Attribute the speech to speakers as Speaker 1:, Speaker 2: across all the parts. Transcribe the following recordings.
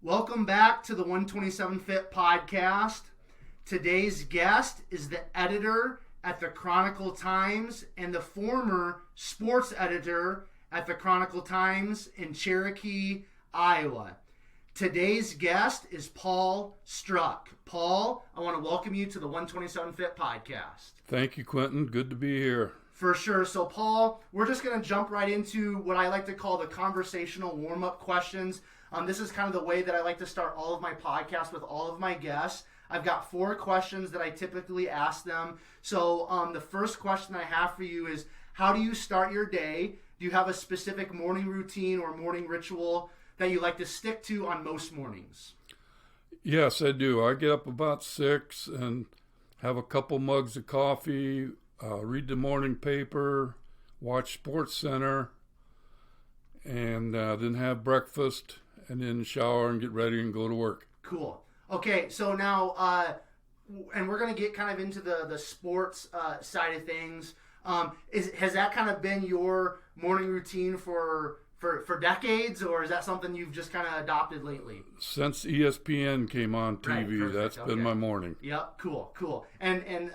Speaker 1: Welcome back to the 127 Fit podcast. Today's guest is the editor at the Chronicle Times and the former sports editor at the Chronicle Times in Cherokee, Iowa. Today's guest is Paul Struck. Paul, I want to welcome you to the 127 Fit podcast.
Speaker 2: Thank you, Quentin. Good to be here.
Speaker 1: For sure. So, Paul, we're just going to jump right into what I like to call the conversational warm-up questions. This is kind of the way that I like to start all of my podcasts with all of my guests. I've got 4 questions that I typically ask them. So the first question I have for you is, how do you start your day? Do you have a specific morning routine or morning ritual that you like to stick to on most mornings?
Speaker 2: Yes, I do. I get up about 6 and have a couple mugs of coffee, read the morning paper, watch Sports Center, and then have breakfast, and then shower and get ready and go to work.
Speaker 1: Cool. Okay, so now, and we're going to get kind of into the sports side of things. Has that kind of been your morning routine for decades, or is that something you've just kind of adopted lately?
Speaker 2: Since ESPN came on TV, right, that's been my morning.
Speaker 1: Yep, cool. And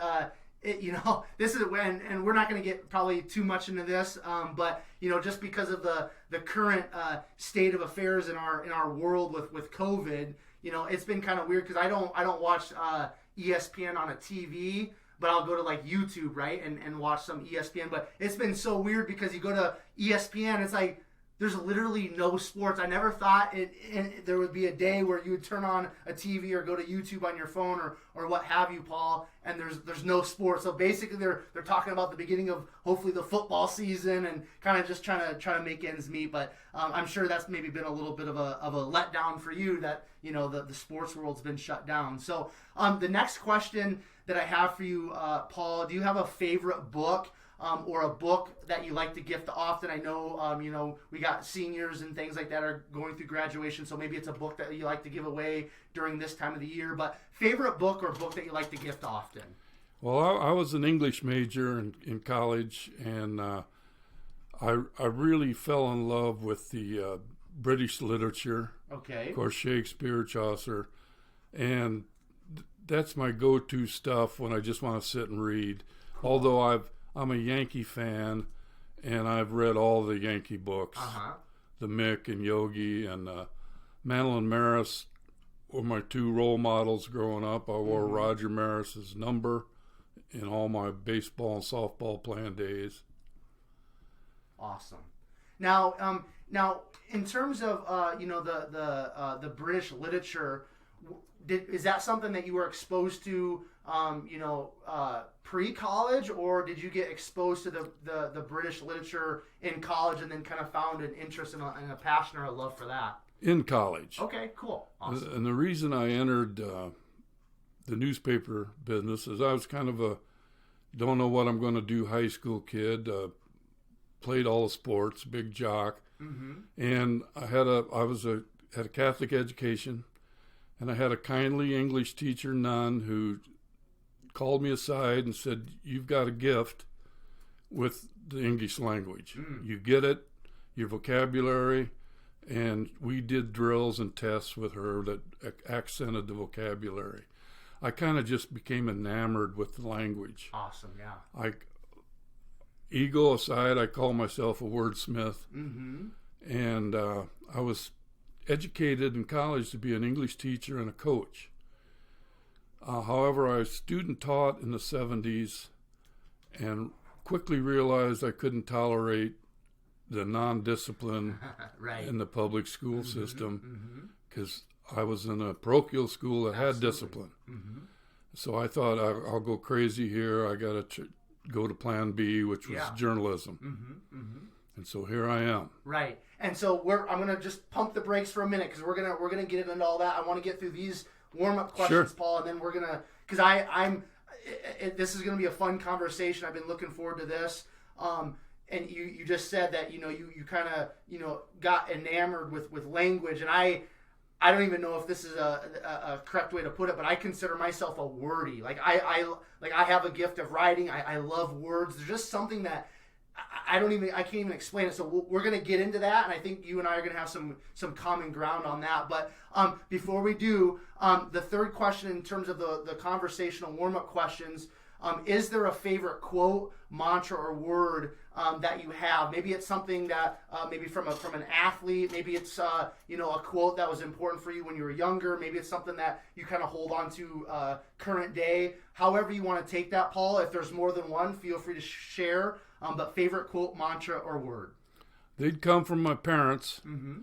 Speaker 1: this is when, and we're not going to get probably too much into this, but just because of the current state of affairs in our world with COVID, it's been kind of weird because I don't watch ESPN on a TV, but I'll go to like YouTube, right, and watch some ESPN. But it's been so weird because you go to ESPN, it's like there's literally no sports. I never thought there would be a day where you would turn on a TV or go to YouTube on your phone or what have you, Paul, and there's no sports. So basically they're talking about the beginning of hopefully the football season and kind of just trying to make ends meet. But I'm sure that's maybe been a little bit of a letdown for you that the sports world's been shut down. So the next question that I have for you, Paul, do you have a favorite book? Or a book that you like to gift often? I know, we got seniors and things like that are going through graduation, so maybe it's a book that you like to give away during this time of the year. But favorite book or book that you like to gift often?
Speaker 2: Well, I was an English major in college, and I really fell in love with the British literature.
Speaker 1: Okay.
Speaker 2: Of course, Shakespeare, Chaucer, and that's my go-to stuff when I just want to sit and read. Cool. Although I'm a Yankee fan, and I've read all the Yankee books. The Mick and Yogi and Mantle and Maris were my 2 role models growing up. I wore Roger Maris's number in all my baseball and softball playing days.
Speaker 1: Awesome. Now, in terms of the British literature, is that something that you were exposed to pre-college, or did you get exposed to the British literature in college and then kind of found an interest and a passion or a love for that?
Speaker 2: In college.
Speaker 1: Okay, cool. Awesome.
Speaker 2: And the reason I entered the newspaper business is I was kind of a don't know what I'm going to do high school kid. Played all the sports, big jock. And I had a Catholic education, and I had a kindly English teacher, nun, who called me aside and said, "You've got a gift with the English language. You get it, your vocabulary," and we did drills and tests with her that accented the vocabulary. I kind of just became enamored with the language.
Speaker 1: Awesome, yeah.
Speaker 2: Ego aside, I call myself a wordsmith. And I was educated in college to be an English teacher and a coach. However, I was student taught in the 70s and quickly realized I couldn't tolerate the non-discipline
Speaker 1: right.
Speaker 2: in the public school system because I was in a parochial school that had discipline. So I thought I'll go crazy here. I got to go to plan B, which was journalism. And so here I am.
Speaker 1: Right. And so I'm going to just pump the brakes for a minute because we're going to get into all that. I want to get through these warm-up questions, Paul, and then we're going to, because this is going to be a fun conversation. I've been looking forward to this. And you just said that, you kind of, got enamored with language. And I don't even know if this is a correct way to put it, but I consider myself a wordy. Like I have a gift of writing. I love words. There's just something that I can't even explain it. So we're going to get into that, and I think you and I are going to have some common ground on that. But before we do, the third question in terms of the conversational warm-up questions, is there a favorite quote, mantra, or word that you have? Maybe it's something that maybe from an athlete. Maybe it's a quote that was important for you when you were younger. Maybe it's something that you kind of hold on to current day. However you want to take that, Paul. If there's more than one, feel free to share. But favorite quote, mantra, or word?
Speaker 2: They'd come from my parents. Mm-hmm.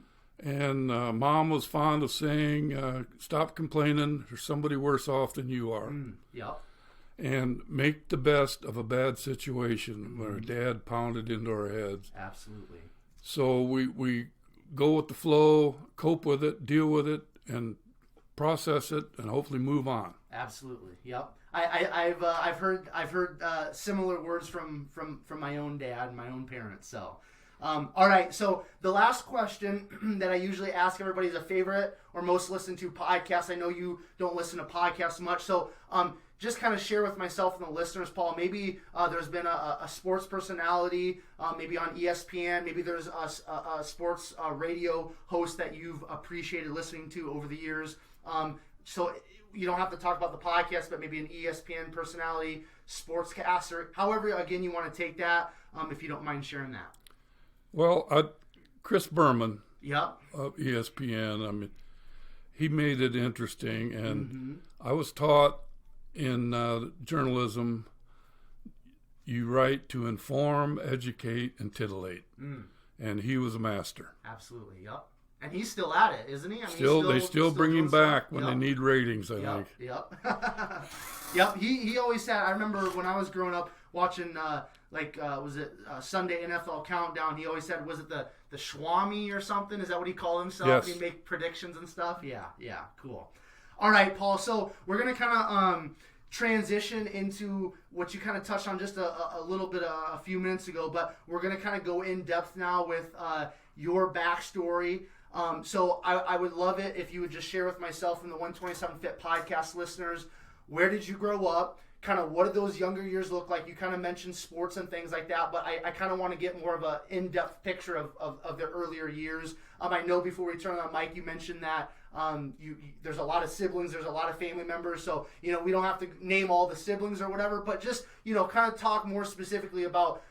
Speaker 2: And Mom was fond of saying, stop complaining. There's somebody worse off than you are.
Speaker 1: Yep.
Speaker 2: And make the best of a bad situation. Where Dad pounded into our heads.
Speaker 1: Absolutely.
Speaker 2: So we go with the flow, cope with it, deal with it, and process it, and hopefully move on.
Speaker 1: Absolutely. Yep. I've heard similar words from my own dad and my own parents. So, all right. So the last question that I usually ask everybody is a favorite or most listened to podcast. I know you don't listen to podcasts much, so just kind of share with myself and the listeners, Paul. Maybe there's been a sports personality, maybe on ESPN. Maybe there's a sports radio host that you've appreciated listening to over the years. So you don't have to talk about the podcast, but maybe an ESPN personality, sportscaster, however, again, you want to take that, if you don't mind sharing that.
Speaker 2: Well, Chris Berman
Speaker 1: Yep.
Speaker 2: of ESPN, I mean, he made it interesting, and I was taught in journalism, you write to inform, educate, and titillate, and he was a master.
Speaker 1: Absolutely, yep. And he's still at it, isn't he? I mean,
Speaker 2: they still bring him back when they need ratings, I think.
Speaker 1: Yep. Yep. He always said, I remember when I was growing up watching, was it Sunday NFL Countdown? He always said, was it the Schwami or something? Is that what he called himself?
Speaker 2: Yes.
Speaker 1: He'd make predictions and stuff? Yeah, cool. All right, Paul. So we're going to kind of transition into what you kind of touched on just a little bit a few minutes ago, but we're going to kind of go in depth now with your backstory. So I would love it if you would just share with myself and the 127 Fit podcast listeners, where did you grow up? Kind of what did those younger years look like? You kind of mentioned sports and things like that, but I kind of want to get more of an in-depth picture of the earlier years. I know before we turn on the mic, you mentioned that there's a lot of siblings, there's a lot of family members, so we don't have to name all the siblings or whatever, but just kind of talk more specifically about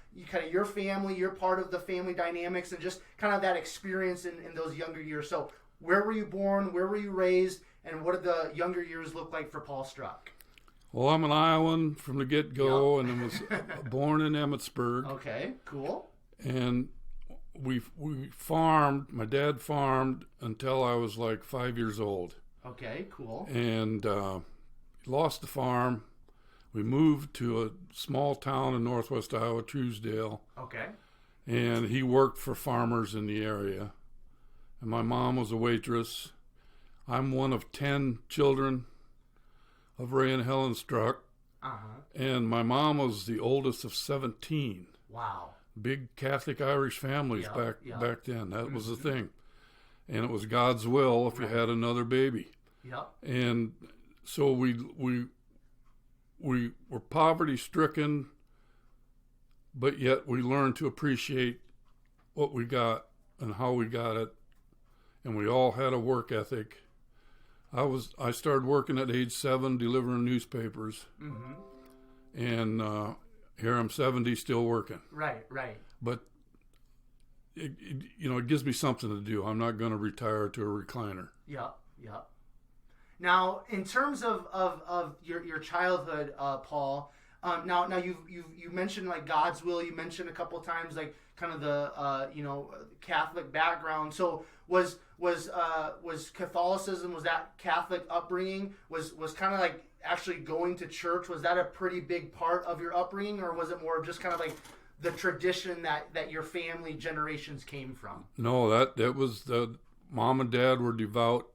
Speaker 1: your family, you're part of the family dynamics, and just kind of that experience in those younger years. So where were you born, where were you raised, and what did the younger years look like for Paul Struck?
Speaker 2: Well, I'm an Iowan from the get-go, and I was born in Emmitsburg.
Speaker 1: Okay, cool.
Speaker 2: And we farmed, my dad farmed until I was like 5 years old.
Speaker 1: Okay, cool.
Speaker 2: And lost the farm. We moved to a small town in northwest Iowa, Truesdale.
Speaker 1: Okay.
Speaker 2: And he worked for farmers in the area. And my mom was a waitress. I'm one of 10 children of Ray and Helen Struck.
Speaker 1: Uh-huh.
Speaker 2: And my mom was the oldest of 17.
Speaker 1: Wow.
Speaker 2: Big Catholic Irish families
Speaker 1: Yep.
Speaker 2: back then. That was the thing. And it was God's will if you had another baby.
Speaker 1: Yep.
Speaker 2: And so we were poverty-stricken, but yet we learned to appreciate what we got and how we got it. And we all had a work ethic. I started working at age 7, delivering newspapers. Mm-hmm. And here I'm 70, still working.
Speaker 1: Right.
Speaker 2: But it gives me something to do. I'm not going to retire to a recliner.
Speaker 1: Yep. Now, in terms of your childhood, Paul, now you mentioned like God's will. You mentioned a couple of times like kind of the Catholic background. So was Catholicism, was that Catholic upbringing, was kind of like actually going to church, was that a pretty big part of your upbringing, or was it more of just kind of like the tradition that your family generations came from?
Speaker 2: No, that was the mom and dad were devout.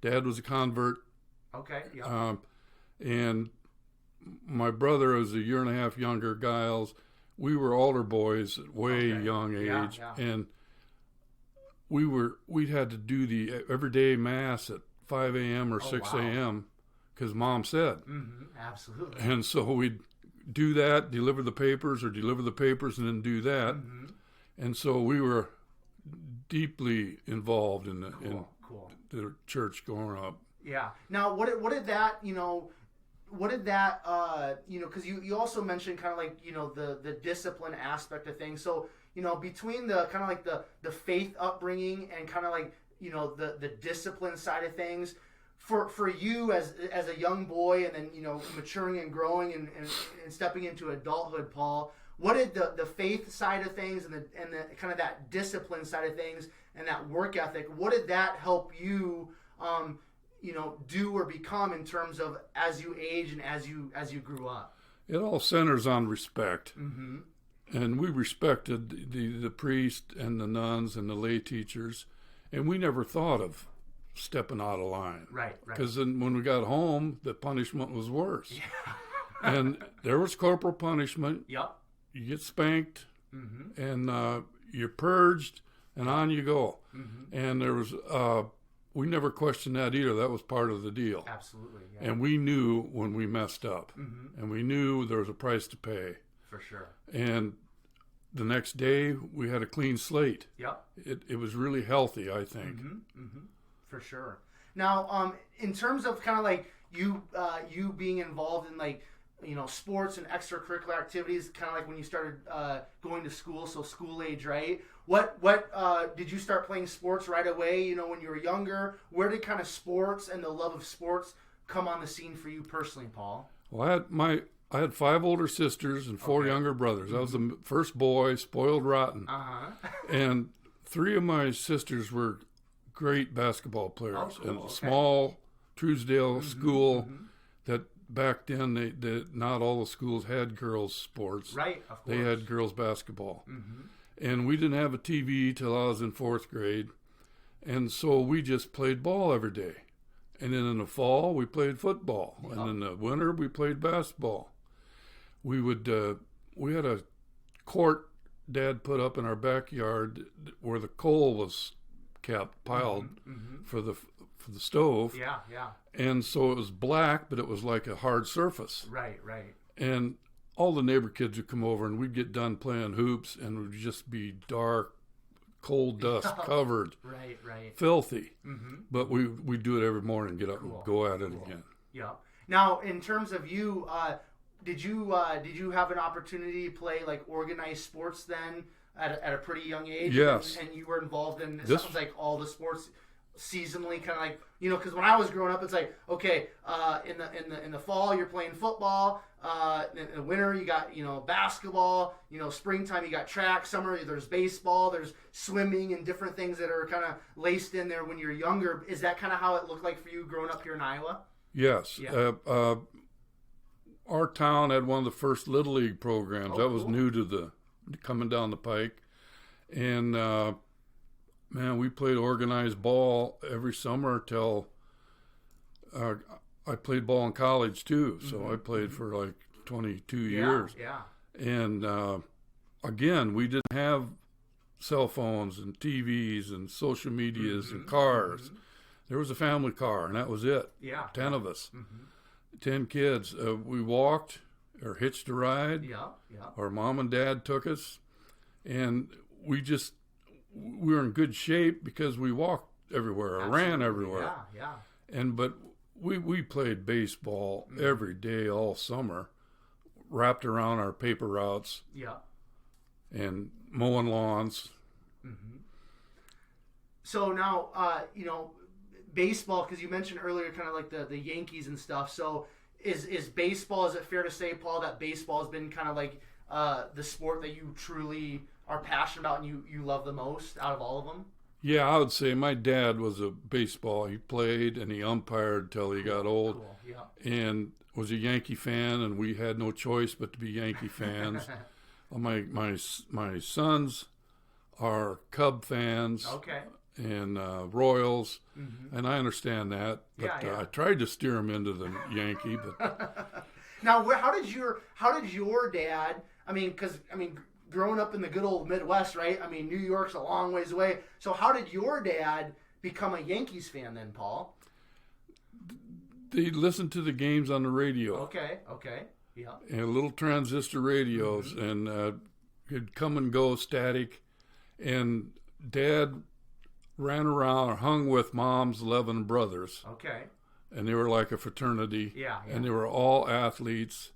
Speaker 2: Dad was a convert.
Speaker 1: Okay. Yeah.
Speaker 2: And my brother was a year and a half younger, Giles. We were altar boys at way young age, and we had to do the everyday mass at 5 a.m. or 6 a.m. because Mom said.
Speaker 1: Mm-hmm. Absolutely.
Speaker 2: And so we'd do that, deliver the papers and then do that.
Speaker 1: Mm-hmm.
Speaker 2: And so we were deeply involved in
Speaker 1: Cool.
Speaker 2: the church growing up.
Speaker 1: Yeah. Now, what did that, because you also mentioned kind of like, the discipline aspect of things. So, between the kind of like the faith upbringing and kind of like, the discipline side of things, for you as a young boy and then, maturing and growing and stepping into adulthood, Paul, what did the faith side of things and the kind of that discipline side of things and that work ethic, what did that help you, do or become in terms of as you age and as you grew up?
Speaker 2: It all centers on respect.
Speaker 1: Mm-hmm.
Speaker 2: And we respected the priest and the nuns and the lay teachers, and we never thought of stepping out of line.
Speaker 1: Right.
Speaker 2: Because then when we got home, the punishment was worse.
Speaker 1: Yeah.
Speaker 2: And there was corporal punishment.
Speaker 1: Yep.
Speaker 2: You get spanked,
Speaker 1: Mm-hmm.
Speaker 2: and you're purged, and on you go.
Speaker 1: Mm-hmm.
Speaker 2: And there was, we never questioned that either. That was part of the deal.
Speaker 1: Absolutely. Yeah.
Speaker 2: And we knew when we messed up,
Speaker 1: Mm-hmm.
Speaker 2: and we knew there was a price to pay.
Speaker 1: For sure.
Speaker 2: And the next day, we had a clean slate.
Speaker 1: Yep.
Speaker 2: It was really healthy, I think.
Speaker 1: Mm-hmm. Mm-hmm. For sure. Now, in terms of kind of like you being involved in like, sports and extracurricular activities, kind of like when you started going to school, so school age, right? What did you start playing sports right away? When you were younger, where did kind of sports and the love of sports come on the scene for you personally, Paul?
Speaker 2: Well, I had 5 older sisters and 4 younger brothers. I was the first boy, spoiled rotten. And 3 of my sisters were great basketball players.
Speaker 1: Oh, cool.
Speaker 2: And a
Speaker 1: Okay.
Speaker 2: small Truesdale school
Speaker 1: Mm-hmm.
Speaker 2: that back then they not all the schools had girls sports.
Speaker 1: Right, of course.
Speaker 2: They had girls basketball.
Speaker 1: Mm-hmm.
Speaker 2: And we didn't have a TV till I was in 4th grade. And so we just played ball every day. And then in the fall, we played football.
Speaker 1: Yep.
Speaker 2: And in the winter, we played basketball. We had a court Dad put up in our backyard where the coal was kept, piled
Speaker 1: Mm-hmm.
Speaker 2: for the stove.
Speaker 1: Yeah.
Speaker 2: And so it was black, but it was like a hard surface.
Speaker 1: Right.
Speaker 2: And all the neighbor kids would come over, and we'd get done playing hoops, and it would just be dark, coal dust covered,
Speaker 1: Right.
Speaker 2: filthy.
Speaker 1: Mm-hmm.
Speaker 2: But we'd do it every morning, get up
Speaker 1: Cool.
Speaker 2: and go at it again.
Speaker 1: Yeah. Now, in terms of you, did you have an opportunity to play like organized sports then at a pretty young age?
Speaker 2: Yes.
Speaker 1: And you were involved in
Speaker 2: This-
Speaker 1: sounds like all the sports seasonally, kind of like because when I was growing up, it's like okay, in the fall you're playing football, in the winter you got basketball, springtime you got track, summer there's baseball, there's swimming and different things that are kind of laced in there when you're younger. Is that kind of how it looked like for you growing up here in Iowa?
Speaker 2: Yes.
Speaker 1: Yeah.
Speaker 2: Our town had one of the first Little League programs.
Speaker 1: Oh,
Speaker 2: that was
Speaker 1: cool.
Speaker 2: new to coming down the pike. And, man, we played organized ball every summer till I played ball in college, too. So I played for like 22 years.
Speaker 1: Yeah.
Speaker 2: And, again, we didn't have cell phones and TVs and social medias and cars. There was a family car, and that was it.
Speaker 1: Yeah.
Speaker 2: 10 of us.
Speaker 1: Mm-hmm.
Speaker 2: 10 kids. We walked or hitched a ride,
Speaker 1: Yeah.
Speaker 2: or Mom and Dad took us, and we were in good shape because we walked everywhere or ran everywhere.
Speaker 1: Yeah.
Speaker 2: But we played baseball every day all summer, wrapped around our paper routes
Speaker 1: Yeah.
Speaker 2: and mowing lawns.
Speaker 1: Mm-hmm. So now, baseball, because you mentioned earlier kind of like the Yankees and stuff. So is baseball, is it fair to say, Paul, that baseball has been kind of like the sport that you truly are passionate about and you love the most out of all of them?
Speaker 2: Yeah, I would say my dad was a baseball. He played and he umpired till he got old.
Speaker 1: Cool. Yeah.
Speaker 2: And was a Yankee fan, and we had no choice but to be Yankee fans. My sons are Cub fans.
Speaker 1: Okay.
Speaker 2: And Royals,
Speaker 1: Mm-hmm.
Speaker 2: and I understand that, but
Speaker 1: Yeah.
Speaker 2: I tried to steer him into the Yankee, but
Speaker 1: Now, how did your dad? Because growing up in the good old Midwest, right? New York's a long ways away. So how did your dad become a Yankees fan then, Paul?
Speaker 2: they listened to the games on the radio.
Speaker 1: Okay. Yeah.
Speaker 2: And little transistor radios, and could come and go static. And Dad ran around or hung with Mom's 11 brothers.
Speaker 1: Okay.
Speaker 2: And they were like a fraternity.
Speaker 1: Yeah.
Speaker 2: And they were all athletes.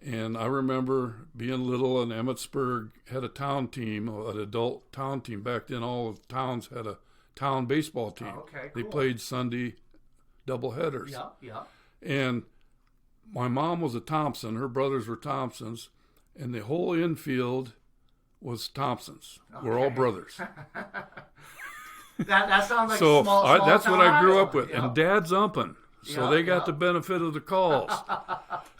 Speaker 2: And I remember being little, and Emmitsburg had a town team, an adult town team. Back then, all of towns had a town baseball team.
Speaker 1: Oh, okay,
Speaker 2: They
Speaker 1: cool.
Speaker 2: played Sunday doubleheaders.
Speaker 1: Yeah.
Speaker 2: And my mom was a Thompson. Her brothers were Thompsons. And the whole infield was Thompsons.
Speaker 1: Okay.
Speaker 2: We're all brothers.
Speaker 1: That sounds like
Speaker 2: So
Speaker 1: small
Speaker 2: that's
Speaker 1: town
Speaker 2: what I grew
Speaker 1: Iowa.
Speaker 2: up with.
Speaker 1: Yeah.
Speaker 2: And Dad's umping. So they got the benefit of the calls.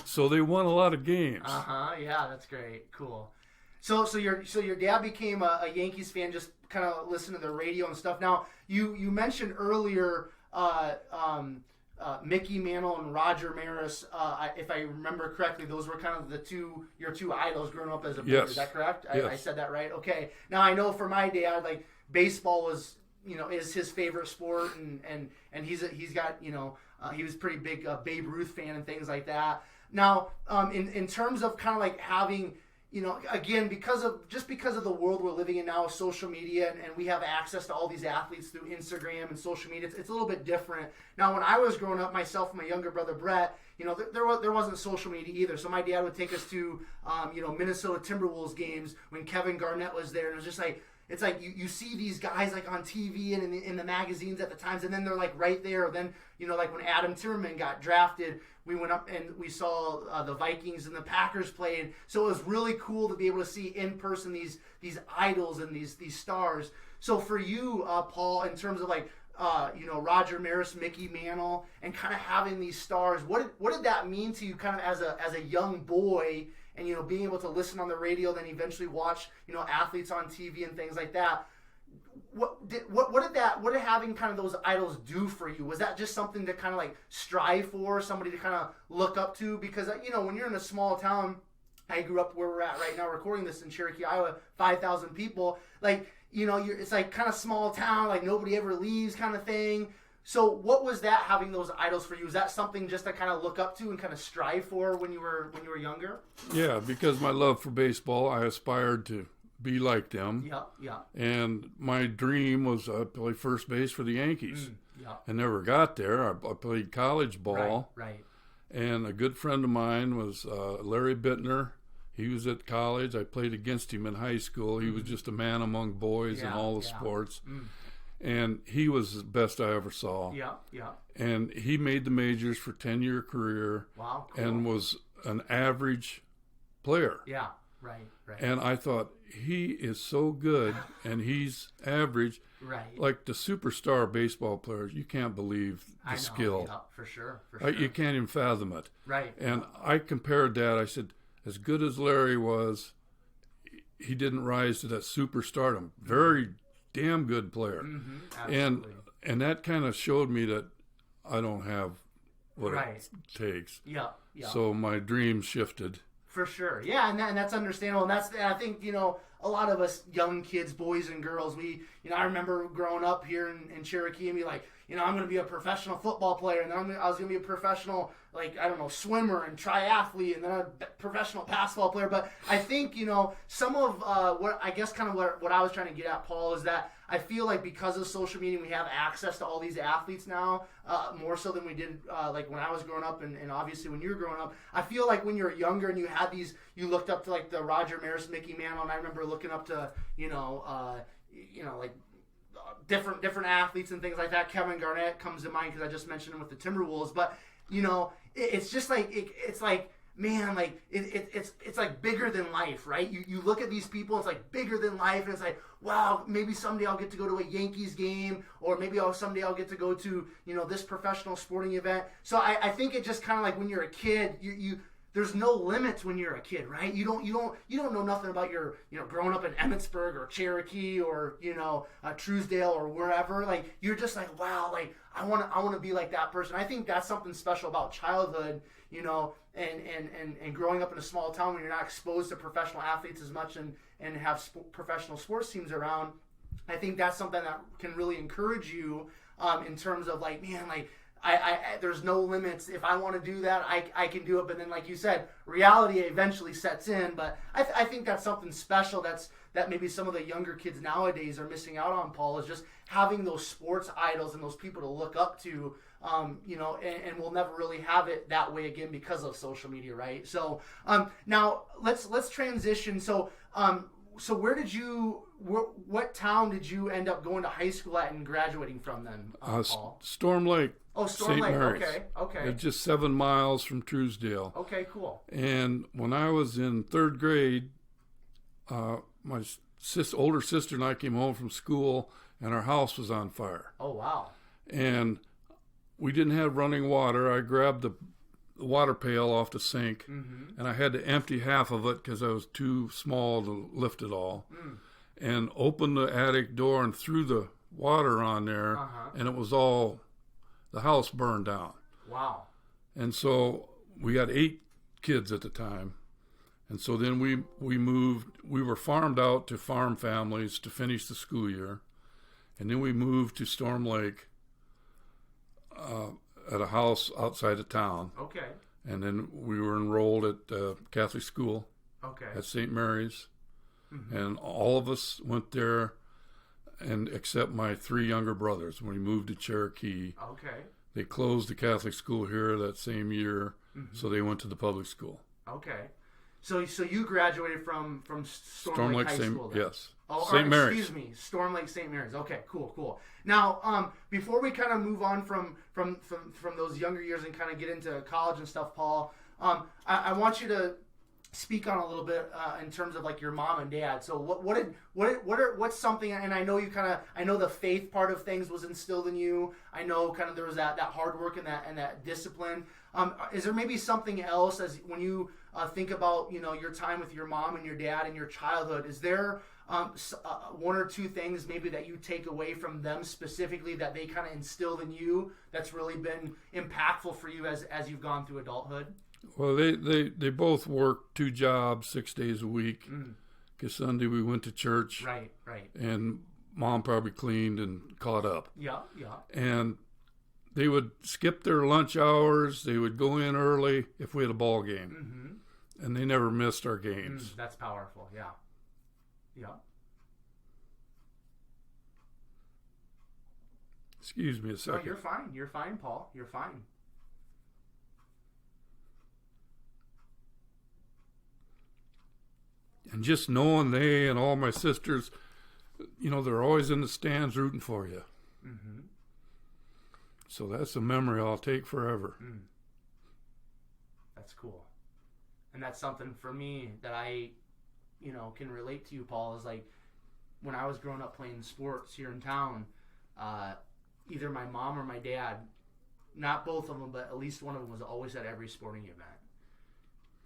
Speaker 2: So they won a lot of games.
Speaker 1: Yeah, that's great. Cool. So your dad became a Yankees fan, just kind of listening to the radio and stuff. Now you mentioned earlier Mickey Mantle and Roger Maris. If I remember correctly, those were kind of your two idols growing up as a boy.
Speaker 2: Yes.
Speaker 1: Is that correct?
Speaker 2: Yes.
Speaker 1: I said that right. Okay. Now I know for my dad, like baseball was is his favorite sport, and he's got he was pretty big Babe Ruth fan and things like that. Now, in terms of kind of like having, again, because of the world we're living in now with social media, and we have access to all these athletes through Instagram and social media, it's a little bit different. Now, when I was growing up, myself and my younger brother Brett, there wasn't social media either. So my dad would take us to, Minnesota Timberwolves games when Kevin Garnett was there, and it was just like, it's like you see these guys like on TV and in the magazines at the times, and then they're like right there. Then like when Adam Timmerman got drafted, we went up and we saw the Vikings and the Packers playing. So it was really cool to be able to see in person these idols and these stars. So for you, Paul, in terms of like Roger Maris, Mickey Mantle, and kind of having these stars, what did that mean to you, kind of as a young boy? And being able to listen on the radio, then eventually watch athletes on TV and things like that. What did having kind of those idols do for you? Was that just something to kind of like strive for, somebody to kind of look up to? Because when you're in a small town, I grew up where we're at right now, recording this in Cherokee, Iowa, 5,000 people. Like it's like kind of small town, like nobody ever leaves, kind of thing. So what was that, having those idols for you? Was that something just to kind of look up to and kind of strive for when you were younger?
Speaker 2: Yeah, because my love for baseball, I aspired to be like them.
Speaker 1: Yeah.
Speaker 2: And my dream was to play first base for the Yankees.
Speaker 1: Yeah.
Speaker 2: I never got there. I played college ball.
Speaker 1: Right.
Speaker 2: And a good friend of mine was Larry Bittner. He was at college. I played against him in high school. He was just a man among boys in all the sports. And he was the best I ever saw. Yeah. And he made the majors for 10-year career.
Speaker 1: Wow, cool.
Speaker 2: And was an average player.
Speaker 1: Yeah, right.
Speaker 2: And I thought, he is so good, and he's average.
Speaker 1: Right.
Speaker 2: Like the superstar baseball players, you can't believe the skill.
Speaker 1: Yeah, for sure.
Speaker 2: You can't even fathom it.
Speaker 1: Right.
Speaker 2: And I compared that. I said, as good as Larry was, he didn't rise to that superstardom. Very damn good player.
Speaker 1: Absolutely.
Speaker 2: And that kind of showed me that I don't have what it takes.
Speaker 1: Yeah.
Speaker 2: So my dream shifted.
Speaker 1: For sure. Yeah, and that's understandable. And I think, a lot of us young kids, boys and girls, I remember growing up here in Cherokee and be like, I'm going to be a professional football player, and then I was going to be a professional, swimmer and triathlete, and then a professional basketball player. But I think, some of what I was trying to get at, Paul, is that I feel like because of social media, we have access to all these athletes now, more so than we did like when I was growing up, and obviously when you were growing up. I feel like when you're younger and you had these, you looked up to like the Roger Maris, Mickey Mantle, and I remember looking up to different athletes and things like that. Kevin Garnett comes to mind because I just mentioned him with the Timberwolves. But it's just like it's like, man, like it's like bigger than life, right? You look at these people, it's like bigger than life, and it's like, wow, maybe someday I'll get to go to a Yankees game, or maybe someday I'll get to go to this professional sporting event. So I think it just kind of like when you're a kid, you there's no limits when you're a kid, right? You don't know nothing about your growing up in Emmitsburg or Cherokee or Truesdale or wherever. Like you're just like, wow, like I want to be like that person. I think that's something special about childhood, and growing up in a small town when you're not exposed to professional athletes as much and have professional sports teams around. I think that's something that can really encourage you in terms of like, man, like there's no limits. If I want to do that, I can do it. But then, like you said, reality eventually sets in. But I think that's something special that maybe some of the younger kids nowadays are missing out on, Paul, is just having those sports idols and those people to look up to, and we'll never really have it that way again because of social media, right? So now let's transition. So where did you, what town did you end up going to high school at and graduating from then, Paul?
Speaker 2: Storm Lake.
Speaker 1: Oh, Storm
Speaker 2: St.
Speaker 1: Lake.
Speaker 2: Mary's.
Speaker 1: Okay.
Speaker 2: It's just 7 miles from Truesdale.
Speaker 1: Okay, cool.
Speaker 2: And when I was in 3rd grade, my older sister and I came home from school, and our house was on fire.
Speaker 1: Oh, wow.
Speaker 2: And we didn't have running water. I grabbed the water pail off the sink, and I had to empty half of it because I was too small to lift it all, and opened the attic door and threw the water on there, and it was all, the house burned down.
Speaker 1: Wow.
Speaker 2: And so we got 8 kids at the time. And so then we moved, we were farmed out to farm families to finish the school year. And then we moved to Storm Lake at a house outside of town.
Speaker 1: Okay.
Speaker 2: And then we were enrolled at Catholic school at St. Mary's. And all of us went there, and except my 3 younger brothers. When we moved to Cherokee, they closed the Catholic school here that same year, so they went to the public school.
Speaker 1: Okay. So you graduated from Storm Lake High School then?
Speaker 2: Yes.
Speaker 1: Oh,
Speaker 2: St. Mary's.
Speaker 1: Excuse me, Storm Lake St. Mary's. Okay, cool. Now, before we kind of move on from those younger years and kind of get into college and stuff, Paul, I want you to speak on a little bit in terms of like your mom and dad. So what's something? And I know I know the faith part of things was instilled in you. I know kind of there was that hard work and that discipline. Is there maybe something else as when you think about your time with your mom and your dad and your childhood? Is there 1 or 2 things maybe that you take away from them specifically that they kind of instilled in you that's really been impactful for you as you've gone through adulthood?
Speaker 2: Well, they both worked 2 jobs 6 days a week. Because Sunday we went to church.
Speaker 1: Right.
Speaker 2: And Mom probably cleaned and caught up.
Speaker 1: Yeah.
Speaker 2: And they would skip their lunch hours. They would go in early if we had a ball game. And they never missed our games.
Speaker 1: That's powerful, yeah.
Speaker 2: Excuse me a second.
Speaker 1: No, you're fine, Paul. You're fine.
Speaker 2: And just knowing they and all my sisters, they're always in the stands rooting for you. So that's a memory I'll take forever.
Speaker 1: That's cool. And that's something for me that I, can relate to you, Paul, is like when I was growing up playing sports here in town, either my mom or my dad, not both of them, but at least one of them was always at every sporting event.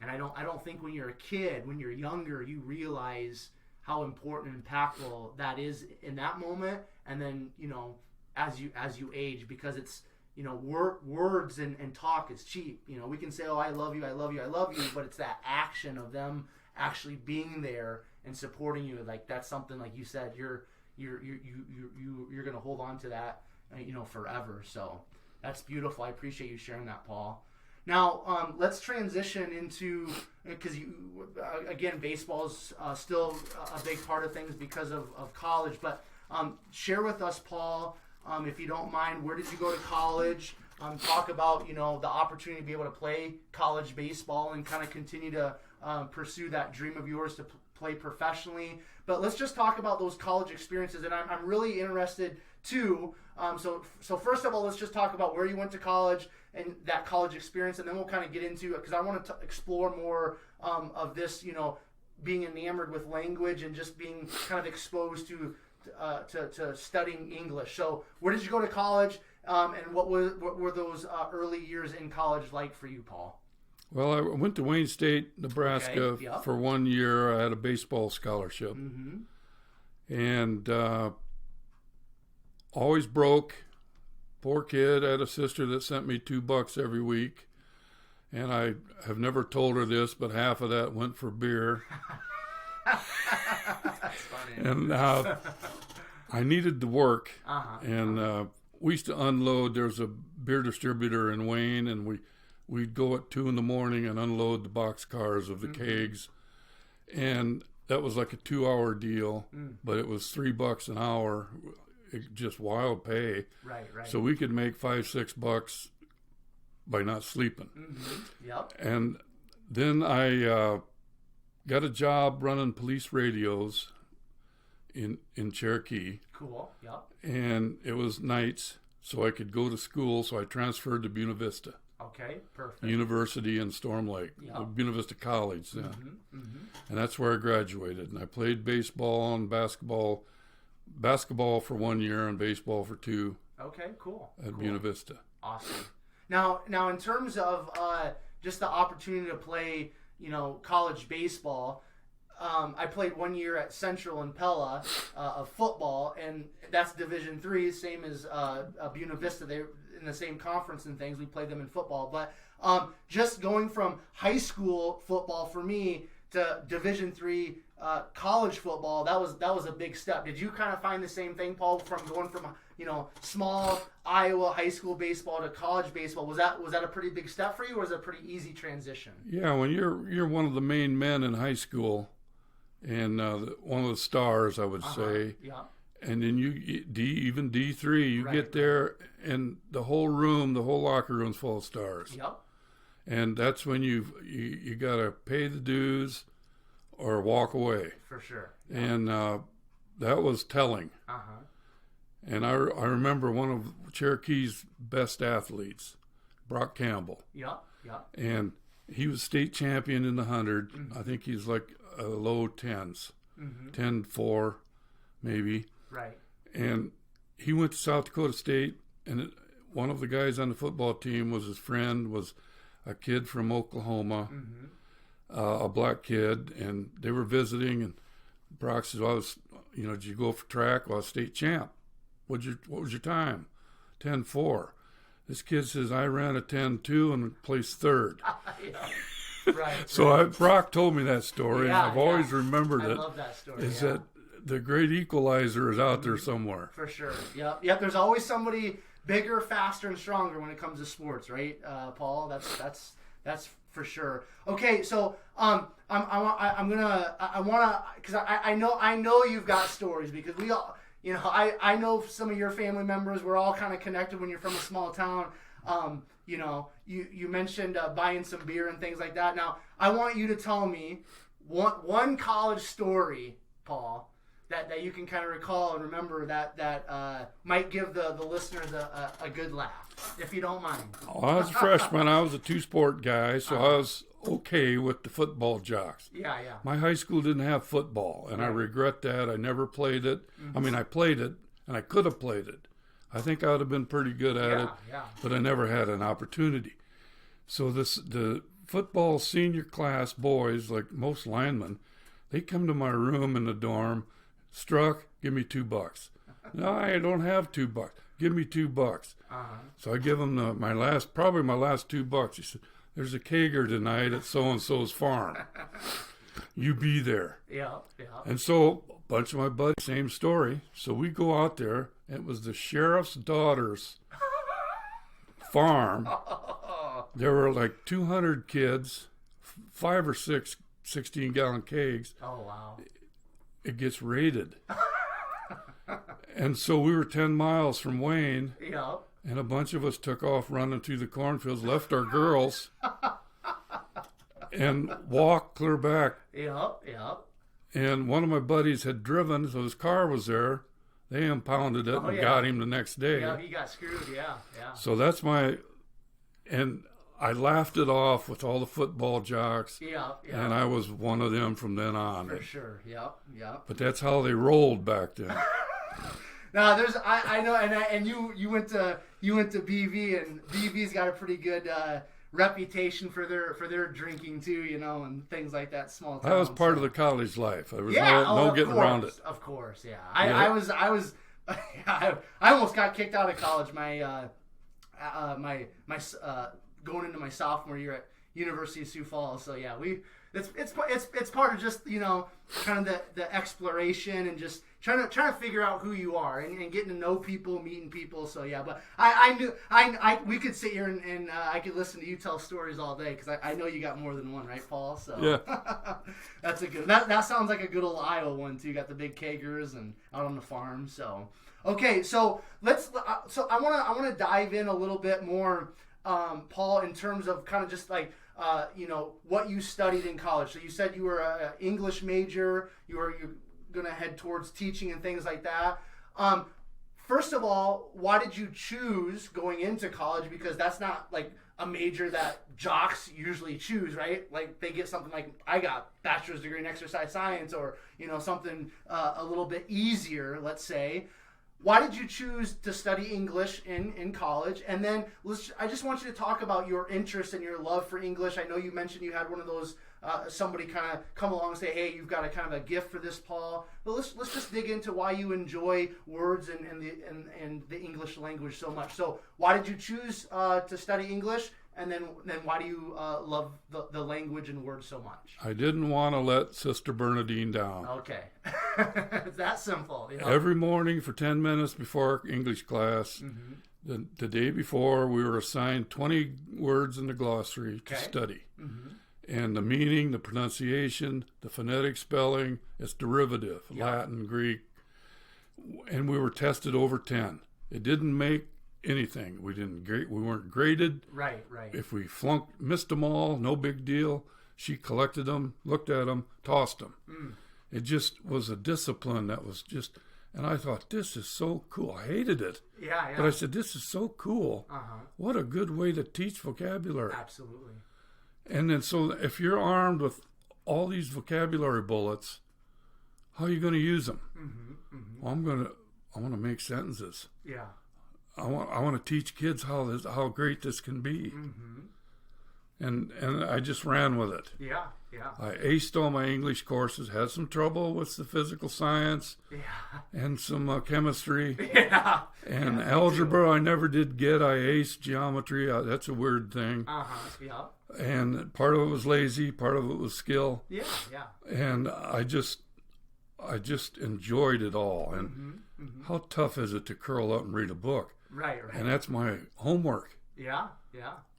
Speaker 1: And I don't think when you're a kid, when you're younger, you realize how important and impactful that is in that moment. And then, as you age, because it's, words and talk is cheap. We can say, oh, I love you, but it's that action of them actually being there and supporting you. Like that's something, like you said, you're going to hold on to that, forever. So that's beautiful. I appreciate you sharing that, Paul. Now, let's transition into, because again, baseball is still a big part of things because of college. But share with us, Paul, if you don't mind, where did you go to college? Talk about, the opportunity to be able to play college baseball and kind of continue to pursue that dream of yours to play professionally. But let's just talk about those college experiences. And I'm really interested, too. So first of all, let's just talk about where you went to college and that college experience, and then we'll kind of get into it because I want to explore more of this, being enamored with language and just being kind of exposed to studying English. So where did you go to college, and what were those early years in college like for you, Paul?
Speaker 2: Well, I went to Wayne State, Nebraska for 1 year. I had a baseball scholarship. And always broke. Poor kid. I had a sister that sent me $2 every week. And I have never told her this, but half of that went for beer.
Speaker 1: That's funny.
Speaker 2: And I needed the work. And we used to unload. There's a beer distributor in Wayne, and we'd go at 2 a.m. and unload the box cars of the kegs, and that was like a 2-hour deal, but it was $3 an hour, just wild pay.
Speaker 1: Right.
Speaker 2: So we could make $5-6 by not sleeping.
Speaker 1: Yep.
Speaker 2: And then I got a job running police radios in Cherokee.
Speaker 1: Cool. Yep.
Speaker 2: And it was nights, so I could go to school. So I transferred to Buena Vista.
Speaker 1: Okay, perfect.
Speaker 2: University in Storm Lake, Buena Vista College then. And that's where I graduated. And I played baseball and basketball for 1 year and baseball for 2.
Speaker 1: Okay, cool.
Speaker 2: At Buena Vista.
Speaker 1: Awesome. Now in terms of just the opportunity to play, college baseball, I played 1 year at Central in Pella of football, and that's Division III, same as Buena Vista. They're in the same conference and things. We played them in football, but just going from high school football for me to Division III college football, that was a big step. Did you kind of find the same thing, Paul, from going from small Iowa high school baseball to college baseball? Was that a pretty big step for you, or was it a pretty easy transition?
Speaker 2: Yeah, when you're one of the main men in high school, and one of the stars, I would say.
Speaker 1: Yeah.
Speaker 2: And then even D3, you get there, and the whole locker room's full of stars.
Speaker 1: Yep.
Speaker 2: And that's when you got to pay the dues or walk away.
Speaker 1: For sure.
Speaker 2: Yep. And that was telling. And I remember one of Cherokee's best athletes, Brock Campbell.
Speaker 1: Yep.
Speaker 2: And he was state champion in the 100. I think he's like low 10s, 10-4 maybe.
Speaker 1: Right.
Speaker 2: And he went to South Dakota State, and one of the guys on the football team was his friend, was a kid from Oklahoma, a black kid, and they were visiting, and Brock says, well, did you go for track? Well, I was state champ. What was your time? 10-4. This kid says, I ran a 10-2 and placed third.
Speaker 1: Right.
Speaker 2: So Brock told me that story, and I've always remembered it.
Speaker 1: I love that story.
Speaker 2: That the great equalizer is out there somewhere.
Speaker 1: For sure. Yep. There's always somebody bigger, faster, and stronger when it comes to sports, right, Paul? That's for sure. Okay, so I wanna, because I know you've got stories, because we all, I know some of your family members. We're all kind of connected when you're from a small town. You mentioned buying some beer and things like that. Now, I want you to tell me one college story, Paul, that you can kind of recall and remember that might give the listeners a good laugh, if you don't mind.
Speaker 2: Well, I was a freshman. I was a 2-sport guy, so I was okay with the football jocks.
Speaker 1: Yeah.
Speaker 2: My high school didn't have football, and I regret that. I never played it. I mean, I played it, and I could have played it. I think I would have been pretty good at it, but I never had an opportunity. So the football senior class boys, like most linemen, they come to my room in the dorm. Struck, give me $2. No, I don't have $2. Give me $2. So I give him my last $2. He said, "There's a kegger tonight at so and so's farm. You be there."
Speaker 1: Yeah.
Speaker 2: And so a bunch of my buddies, same story. So we go out there. It was the sheriff's daughter's farm. There were like 200 kids, 5 or 6 16-gallon kegs.
Speaker 1: Oh wow.
Speaker 2: It gets raided. And so we were 10 miles from Wayne.
Speaker 1: Yeah.
Speaker 2: And a bunch of us took off running through the cornfields, left our girls, and walked clear back.
Speaker 1: Yeah.
Speaker 2: And one of my buddies had driven, so his car was there. They impounded it and got him the next day.
Speaker 1: Yeah, he got screwed, yeah.
Speaker 2: So that's and I laughed it off with all the football jocks.
Speaker 1: Yeah.
Speaker 2: And I was one of them from then on.
Speaker 1: For sure, yeah.
Speaker 2: But that's how they rolled back then.
Speaker 1: Now I know, and you went to BV, and BV's got a pretty good reputation for their drinking too, and things like that. Small town.
Speaker 2: That was part of the college life. There was no getting around it.
Speaker 1: Of course, yeah. I was I almost got kicked out of college. My going into my sophomore year at University of Sioux Falls. So yeah, It's part of just, you know, kind of the exploration and just trying to figure out who you are and getting to know people, meeting people. So yeah, but we could sit here and I could listen to you tell stories all day because I know you got more than one, right, Paul? So
Speaker 2: Yeah.
Speaker 1: that's a good. That sounds like a good old Iowa one too. You got the big kegers and out on the farm. So okay, so I wanna dive in a little bit more, Paul, in terms of kind of just like. You know, what you studied in college. So you said you were an English major. You're going to head towards teaching and things like that. First of all, why did you choose going into college? Because that's not like a major that jocks usually choose, right? Like they get something like I got bachelor's degree in exercise science, or you know something a little bit easier, let's say. Why did you choose to study English in college? And then I just want you to talk about your interest and your love for English. I know you mentioned you had one of those, somebody kind of come along and say, hey, you've got a kind of a gift for this, Paul. But let's just dig into why you enjoy words and the English language so much. So why did you choose to study English? And then why do you love the language and words so much?
Speaker 2: I didn't want to let Sister Bernadine down.
Speaker 1: Okay. It's that simple. You know?
Speaker 2: Every morning for 10 minutes before English class, the day before, we were assigned 20 words in the glossary to study. And the meaning, the pronunciation, the phonetic spelling, its derivative, Latin, Greek. And we were tested over 10. It didn't make anything. We weren't graded.
Speaker 1: Right.
Speaker 2: If we missed them all, no big deal. She collected them, looked at them, tossed them. It just was a discipline that was just, and I thought, this is so cool. I hated it.
Speaker 1: Yeah.
Speaker 2: But I said, this is so cool. What a good way to teach vocabulary.
Speaker 1: Absolutely.
Speaker 2: And then so if you're armed with all these vocabulary bullets, how are you going to use them? Well, I want to make sentences.
Speaker 1: Yeah.
Speaker 2: I want to teach kids how great this can be, and I just ran with it.
Speaker 1: Yeah.
Speaker 2: I aced all my English courses. Had some trouble with the physical science, and some chemistry, and algebra. I never did get. I aced geometry. That's a weird thing.
Speaker 1: Yeah.
Speaker 2: And part of it was lazy. Part of it was skill.
Speaker 1: Yeah.
Speaker 2: And I just enjoyed it all. And how tough is it to curl up and read a book?
Speaker 1: Right.
Speaker 2: And that's my homework.
Speaker 1: Yeah.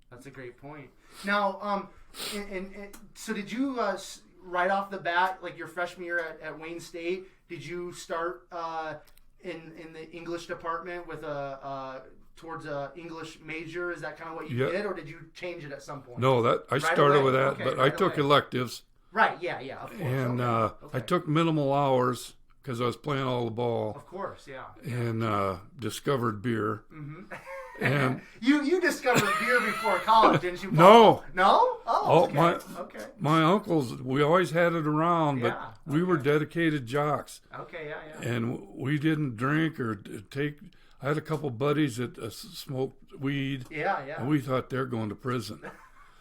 Speaker 1: That's a great point. Now, so did you right off the bat, like your freshman year at Wayne State, did you start in the English department with towards a English major? Is that kind of what you did, or did you change it at some point?
Speaker 2: No, I started with that, but I took electives.
Speaker 1: Right. Yeah. Of course.
Speaker 2: And I took minimal hours because I was playing all the ball.
Speaker 1: Of course, yeah.
Speaker 2: And discovered beer. And
Speaker 1: you discovered beer before college, didn't you,
Speaker 2: No.
Speaker 1: Paul? No? Oh, okay.
Speaker 2: My uncles, we always had it around, but we were dedicated jocks.
Speaker 1: Okay, yeah.
Speaker 2: And we didn't drink or take. I had a couple buddies that smoked weed.
Speaker 1: Yeah.
Speaker 2: And we thought they're going to prison.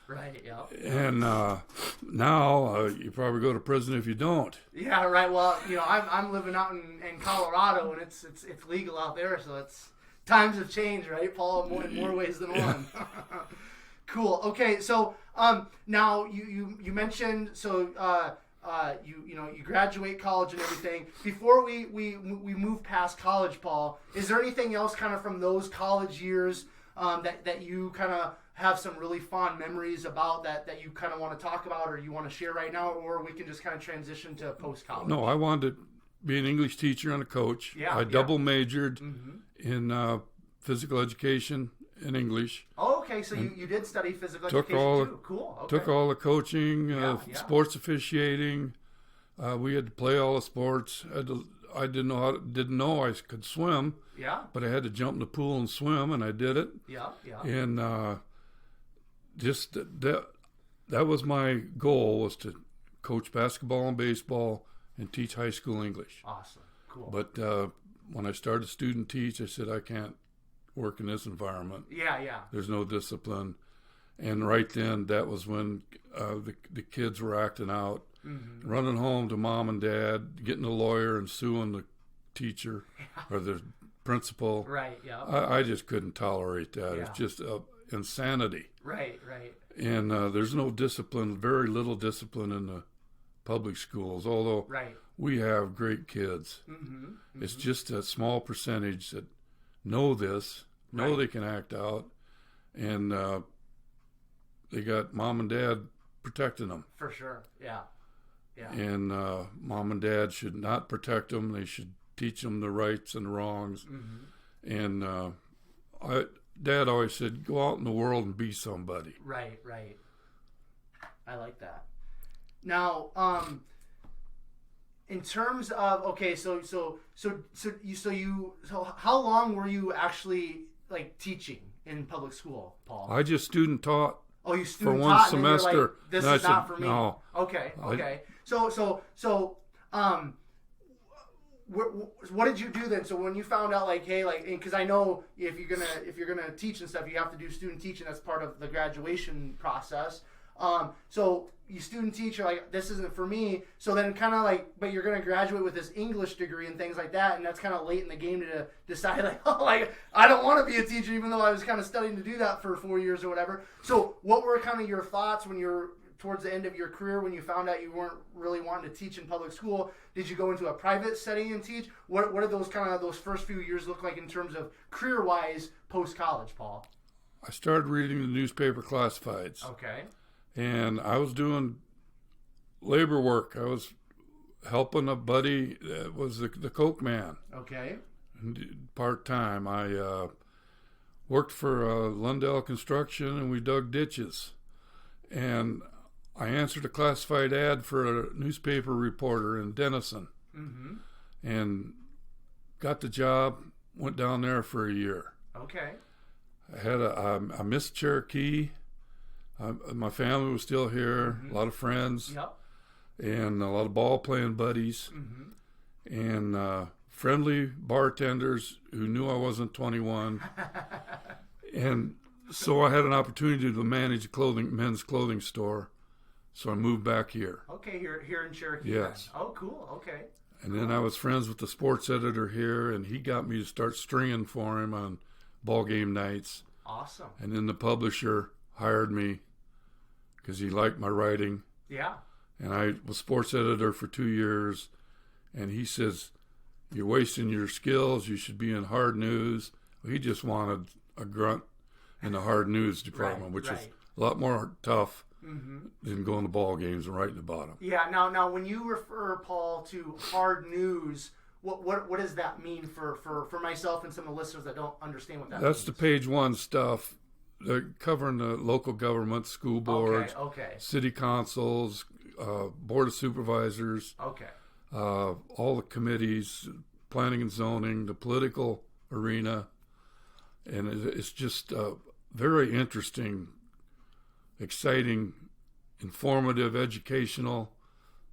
Speaker 1: Right, yeah.
Speaker 2: And now you probably go to prison if you don't.
Speaker 1: Yeah, right. Well, you know, I'm living out in Colorado, and it's legal out there, so it's times have changed, right, Paul? In more ways than one. Cool. Okay, so now you mentioned you graduate college and everything. Before we move past college, Paul, is there anything else kind of from those college years that you kind of have some really fond memories about that you kind of want to talk about or you want to share right now, or we can just kind of transition to post-college?
Speaker 2: No, I wanted to be an English teacher and a coach. I double majored in physical education and English.
Speaker 1: Oh, okay. So you did study physical education too. Cool. Okay.
Speaker 2: Took all the coaching, sports officiating. We had to play all the sports. I didn't know I could swim.
Speaker 1: Yeah.
Speaker 2: But I had to jump in the pool and swim, and I did it.
Speaker 1: Yeah.
Speaker 2: And just that was my goal, was to coach basketball and baseball and teach high school English.
Speaker 1: Awesome. Cool.
Speaker 2: But when I started student teach, I said, I can't work in this environment.
Speaker 1: Yeah.
Speaker 2: There's no discipline. And right then, that was when the kids were acting out, running home to mom and dad, getting a lawyer and suing the teacher or the principal.
Speaker 1: Right, yeah.
Speaker 2: I just couldn't tolerate that.
Speaker 1: Yeah.
Speaker 2: It's just and sanity.
Speaker 1: Right.
Speaker 2: And there's no discipline, very little discipline in the public schools, although we have great kids. It's just a small percentage that know this, know they can act out, and they got mom and dad protecting them.
Speaker 1: For sure, yeah.
Speaker 2: And mom and dad should not protect them. They should teach them the rights and the wrongs. And Dad always said, go out in the world and be somebody.
Speaker 1: Right. I like that. Now, in terms of, okay, so how long were you actually like teaching in public school, Paul?
Speaker 2: I just student taught.
Speaker 1: Oh, you
Speaker 2: for
Speaker 1: student
Speaker 2: one
Speaker 1: taught,
Speaker 2: semester.
Speaker 1: And you're like, this is not for me.
Speaker 2: No.
Speaker 1: Okay. What did you do then? So when you found out, like, hey, like, because I know if you're gonna teach and stuff, you have to do student teaching. That's part of the graduation process. So you student teach, you're like, this isn't for me. So then kind of like, but you're gonna graduate with this English degree and things like that, and that's kind of late in the game to decide, like, oh, like, I don't want to be a teacher, even though I was kind of studying to do that for 4 years or whatever. So what were kind of your thoughts when you're towards the end of your career, when you found out you weren't really wanting to teach in public school? Did you go into a private setting and teach? What did those first few years look like in terms of career-wise post-college, Paul?
Speaker 2: I started reading the newspaper classifieds.
Speaker 1: Okay.
Speaker 2: And I was doing labor work. I was helping a buddy that was the Coke man.
Speaker 1: Okay.
Speaker 2: Part-time. I worked for Lundell Construction, and we dug ditches. And I answered a classified ad for a newspaper reporter in Denison, and got the job. Went down there for a year.
Speaker 1: Okay.
Speaker 2: I missed Cherokee. My family was still here. A lot of friends, and a lot of ball playing buddies, and friendly bartenders who knew I wasn't 21, and so I had an opportunity to manage a men's clothing store. So I moved back here.
Speaker 1: Okay, here in Cherokee.
Speaker 2: Yes.
Speaker 1: Then. Oh, cool. Okay.
Speaker 2: And then I was friends with the sports editor here, and he got me to start stringing for him on ball game nights.
Speaker 1: Awesome.
Speaker 2: And then the publisher hired me because he liked my writing.
Speaker 1: Yeah.
Speaker 2: And I was sports editor for 2 years, and he says, "You're wasting your skills. You should be in hard news." Well, he just wanted a grunt in the hard news department, which is a lot more tough than going to ball games and writing about them.
Speaker 1: Yeah. Now, when you refer, Paul, to hard news, what does that mean for myself and some of the listeners that don't understand what that means?
Speaker 2: That's the page one stuff. They're covering the local government, school boards, city councils, board of supervisors, all the committees, planning and zoning, the political arena, and it's just very interesting, exciting, informative, educational,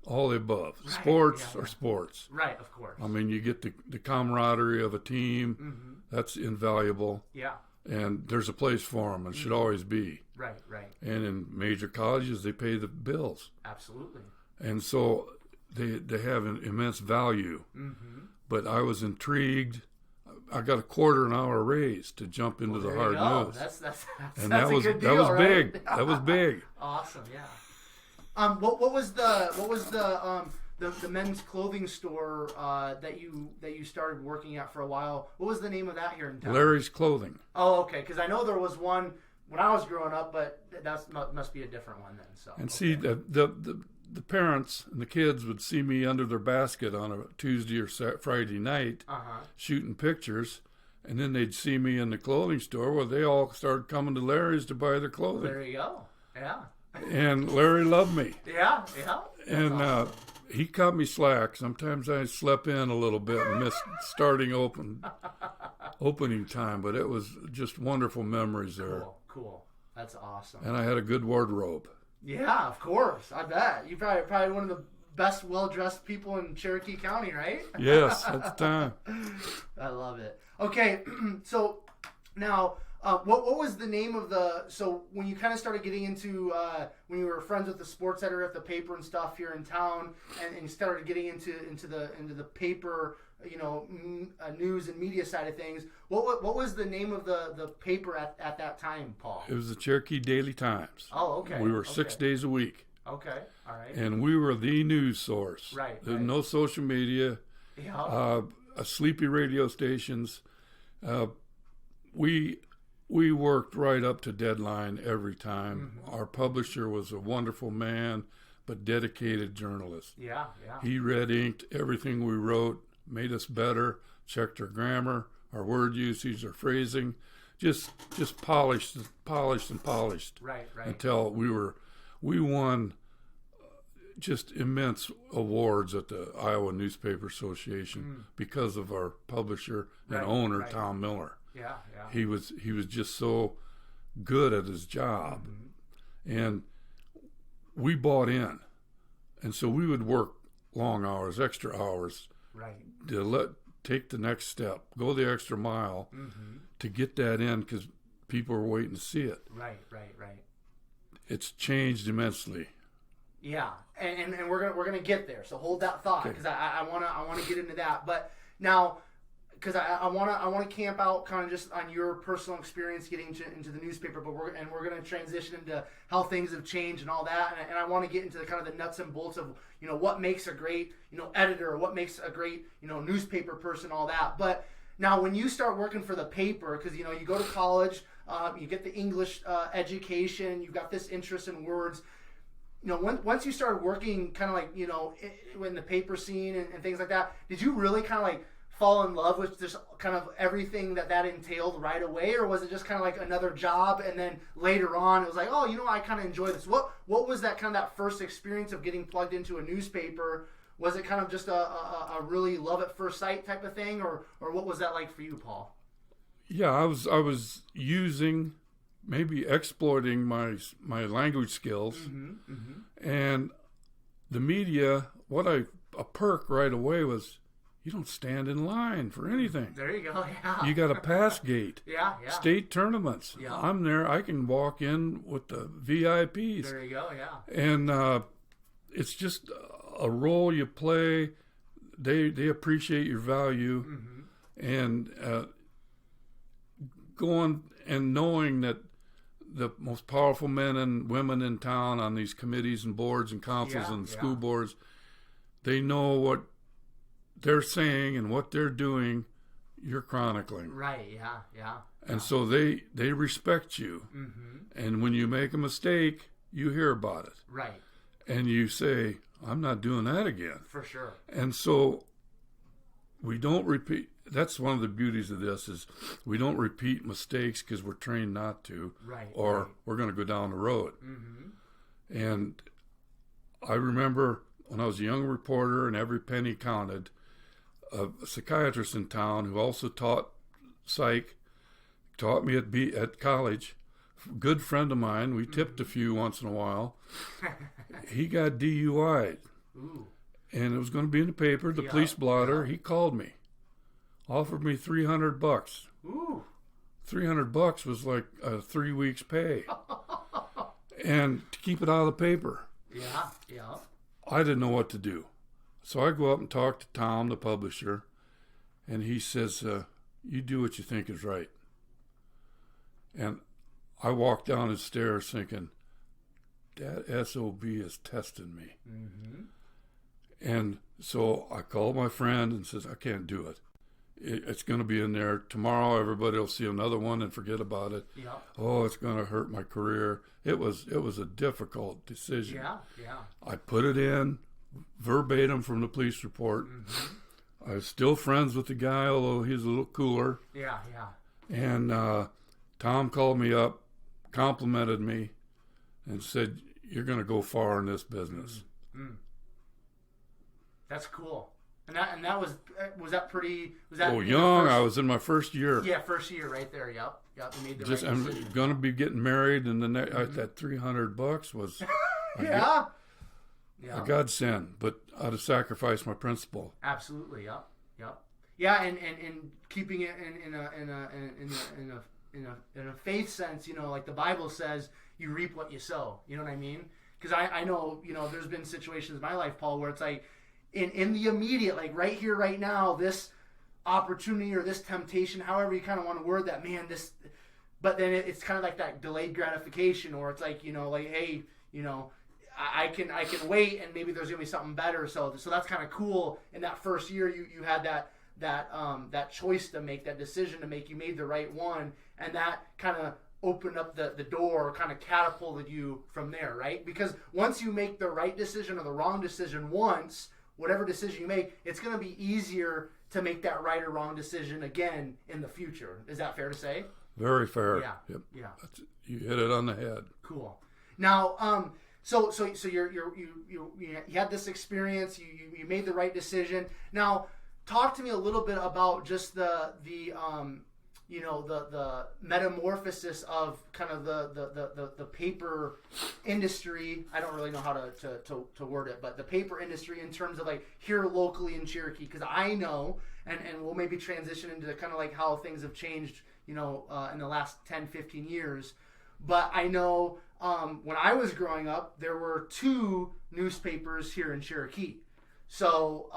Speaker 2: all the above.
Speaker 1: Right,
Speaker 2: sports are sports.
Speaker 1: Right, of course.
Speaker 2: I mean, you get the camaraderie of a team. That's invaluable.
Speaker 1: Yeah.
Speaker 2: And there's a place for them, and should always be.
Speaker 1: Right.
Speaker 2: And in major colleges, they pay the bills.
Speaker 1: Absolutely.
Speaker 2: And so they have an immense value. But I was intrigued. I got a quarter an hour raise to jump into the hard news.
Speaker 1: That's
Speaker 2: and
Speaker 1: that's
Speaker 2: that was
Speaker 1: a good deal,
Speaker 2: that was
Speaker 1: right?
Speaker 2: big. That was big.
Speaker 1: Awesome, yeah. What was the men's clothing store that you started working at for a while? What was the name of that here in town?
Speaker 2: Larry's Clothing.
Speaker 1: Oh, okay. Because I know there was one when I was growing up, but that must be a different one then. So.
Speaker 2: And see, the parents and the kids would see me under their basket on a Tuesday or Friday night shooting pictures, and then they'd see me in the clothing store where they all started coming to Larry's to buy their clothing.
Speaker 1: There you go. Yeah.
Speaker 2: And Larry loved me.
Speaker 1: Yeah.
Speaker 2: And
Speaker 1: awesome.
Speaker 2: He cut me slack. Sometimes I slept in a little bit and missed starting opening time, but it was just wonderful memories there.
Speaker 1: Cool. That's awesome.
Speaker 2: And I had a good wardrobe.
Speaker 1: Yeah, of course. I bet. You're probably one of the best well-dressed people in Cherokee County, right?
Speaker 2: Yes, at the time.
Speaker 1: I love it. Okay, so now, what was the name of so when you kind of started getting into, when you were friends with the sports editor at the paper and stuff here in town, and you started getting into the paper, news and media side of things. What was the name of the paper at that time, Paul?
Speaker 2: It was the Cherokee Daily Times.
Speaker 1: Oh, okay.
Speaker 2: We were 6 days a week.
Speaker 1: Okay, all right.
Speaker 2: And we were the news source.
Speaker 1: Right.
Speaker 2: There's no social media.
Speaker 1: Yeah.
Speaker 2: Sleepy radio stations. We worked right up to deadline every time. Mm-hmm. Our publisher was a wonderful man, but dedicated journalist.
Speaker 1: Yeah.
Speaker 2: He red inked everything we wrote, made us better, checked our grammar, our word usage, our phrasing, just polished.
Speaker 1: Right.
Speaker 2: Until we won just immense awards at the Iowa Newspaper Association because of our publisher and owner, Tom Miller.
Speaker 1: Yeah.
Speaker 2: He was just so good at his job, and we bought in, and so we would work long hours, extra hours, to take the next step, go the extra mile to get that in because people were waiting to see it.
Speaker 1: Right.
Speaker 2: It's changed immensely.
Speaker 1: Yeah, and we're gonna get there. So hold that thought because I wanna get into that. But now, because I wanna camp out kind of just on your personal experience getting into the newspaper. But we're gonna transition into how things have changed and all that. And I want to get into the kind of the nuts and bolts of what makes a great editor, what makes a great newspaper person, all that. But now when you start working for the paper, because you go to college, you get the English education, you've got this interest in words. Once you started working kind of like, in the paper scene and things like that, did you really kind of like fall in love with just kind of everything that entailed right away? Or was it just kind of like another job and then later on it was like, oh, I kind of enjoy this? What was that kind of that first experience of getting plugged into a newspaper? Was it kind of just a really love at first sight type of thing? Or what was that like for you, Paul?
Speaker 2: Yeah, I was maybe exploiting my language skills, and the media. A perk right away was you don't stand in line for anything.
Speaker 1: There you go. Yeah.
Speaker 2: You got a pass gate.
Speaker 1: Yeah.
Speaker 2: State tournaments.
Speaker 1: Yeah.
Speaker 2: I'm there. I can walk in with the VIPs.
Speaker 1: There you go. Yeah.
Speaker 2: And it's just a role you play. They appreciate your value, and going and knowing that the most powerful men and women in town on these committees and boards and councils and school boards, they know what they're saying and what they're doing, you're chronicling.
Speaker 1: Right, yeah.
Speaker 2: And so they respect you. And when you make a mistake, you hear about it.
Speaker 1: Right.
Speaker 2: And you say, I'm not doing that again.
Speaker 1: For sure.
Speaker 2: And so we don't repeat. That's one of the beauties of this is we don't repeat mistakes because we're trained not to, or we're going to go down the road. And I remember when I was a young reporter and every penny counted, a psychiatrist in town who also taught psych, taught me at college, good friend of mine, we tipped a few once in a while, he got DUI'd.
Speaker 1: Ooh.
Speaker 2: And it was going to be in the paper, the police blotter. He called me. Offered me $300.
Speaker 1: Ooh.
Speaker 2: $300 was like 3 weeks' pay, and to keep it out of the paper.
Speaker 1: Yeah.
Speaker 2: I didn't know what to do, so I go up and talk to Tom, the publisher, and he says, "You do what you think is right." And I walked down the stairs thinking, "That SOB is testing me." And so I called my friend and says, "I can't do it. It's going to be in there tomorrow. Everybody will see another one and forget about it. Oh, it's going to hurt my career." It was a difficult decision.
Speaker 1: Yeah.
Speaker 2: I put it in verbatim from the police report. I was still friends with the guy, although he's a little cooler.
Speaker 1: Yeah.
Speaker 2: And Tom called me up, complimented me, and said, "You're going to go far in this business."
Speaker 1: That's cool. And that was that pretty? Was that
Speaker 2: young? I was in my first year.
Speaker 1: Yeah, first year right there. Yep. You made the right
Speaker 2: I'm
Speaker 1: decision.
Speaker 2: going to be getting married, and that $300 was
Speaker 1: a
Speaker 2: godsend. But I'd have sacrificed my principle.
Speaker 1: Absolutely. Yep. Yeah, and keeping it in a faith sense, like the Bible says, you reap what you sow. You know what I mean? Because I know, there's been situations in my life, Paul, where it's like, in the immediate, like right here, right now, this opportunity or this temptation, however you kind of want to word that, man, this, but then it's kind of like that delayed gratification, or it's like, like, hey, I can wait, and maybe there's gonna be something better. So that's kind of cool. In that first year, you had that choice to make, that decision to make. You made the right one, and that kind of opened up the door, kind of catapulted you from there, right? Because once you make the right decision or the wrong decision once, whatever decision you make, it's going to be easier to make that right or wrong decision again in the future. Is that fair to say?
Speaker 2: Very fair.
Speaker 1: Yeah.
Speaker 2: Yep.
Speaker 1: Yeah.
Speaker 2: You hit it on the head.
Speaker 1: Cool. Now, so you had this experience. You made the right decision. Now, talk to me a little bit about just the metamorphosis of kind of the paper industry. I don't really know how to word it, but the paper industry in terms of like here locally in Cherokee, because I know, and we'll maybe transition into kind of like how things have changed, in the last 10, 15 years. But I know when I was growing up, there were 2 newspapers here in Cherokee. So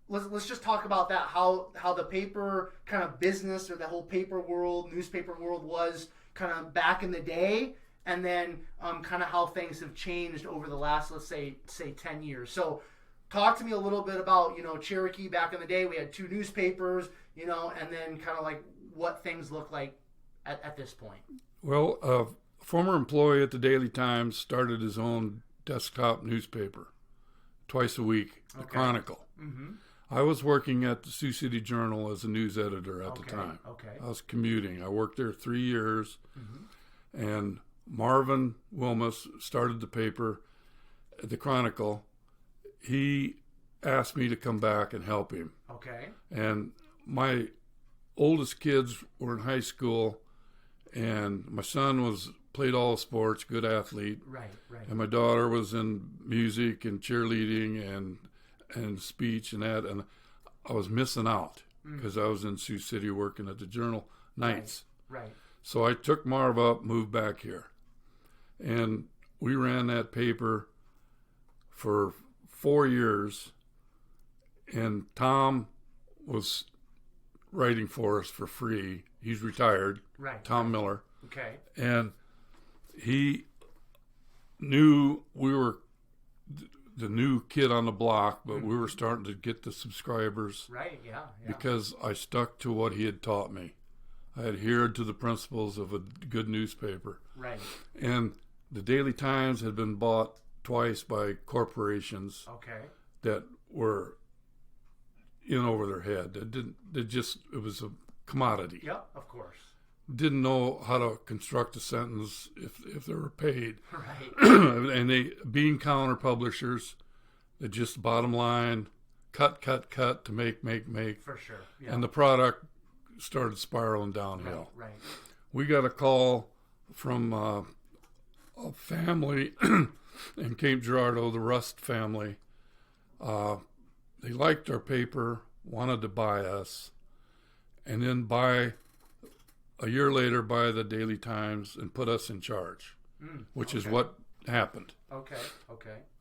Speaker 1: let's just talk about that, how the paper kind of business, or the whole paper world, newspaper world, was kind of back in the day, and then kind of how things have changed over the last, let's say 10 years. So talk to me a little bit about, Cherokee back in the day. We had 2 newspapers, and then kind of like what things look like at this point.
Speaker 2: Well, a former employee at the Daily Times started his own desktop newspaper twice a week, the Chronicle. Mm-hmm. I was working at the Sioux City Journal as a news editor at the time.
Speaker 1: Okay.
Speaker 2: I was commuting. I worked there 3 years, and Marvin Wilmus started the paper, the Chronicle. He asked me to come back and help him.
Speaker 1: Okay.
Speaker 2: And my oldest kids were in high school, and my son played all the sports, good athlete.
Speaker 1: Right.
Speaker 2: And my daughter was in music and cheerleading and speech and that, and I was missing out because I was in Sioux City working at the Journal nights.
Speaker 1: Right.
Speaker 2: So I took Marv up, moved back here, and we ran that paper for 4 years, and Tom was writing for us for free. He's retired.
Speaker 1: Right.
Speaker 2: Tom Miller.
Speaker 1: Okay.
Speaker 2: And he knew we were the new kid on the block, but we were starting to get the subscribers.
Speaker 1: Right, yeah.
Speaker 2: Because I stuck to what he had taught me. I adhered to the principles of a good newspaper.
Speaker 1: Right.
Speaker 2: And the Daily Times had been bought twice by corporations.
Speaker 1: Okay.
Speaker 2: That were in over their head. It was a commodity.
Speaker 1: Yep, of course.
Speaker 2: Didn't know how to construct a sentence if they were paid.
Speaker 1: Right.
Speaker 2: And they, being counter publishers, that just bottom line, cut to make.
Speaker 1: For sure. Yeah.
Speaker 2: And the product started spiraling downhill.
Speaker 1: Right.
Speaker 2: We got a call from a family in Cape Girardeau, the Rust family. They liked our paper, wanted to buy us, and then a year later buy the Daily Times and put us in charge, which is what happened.
Speaker 1: Okay.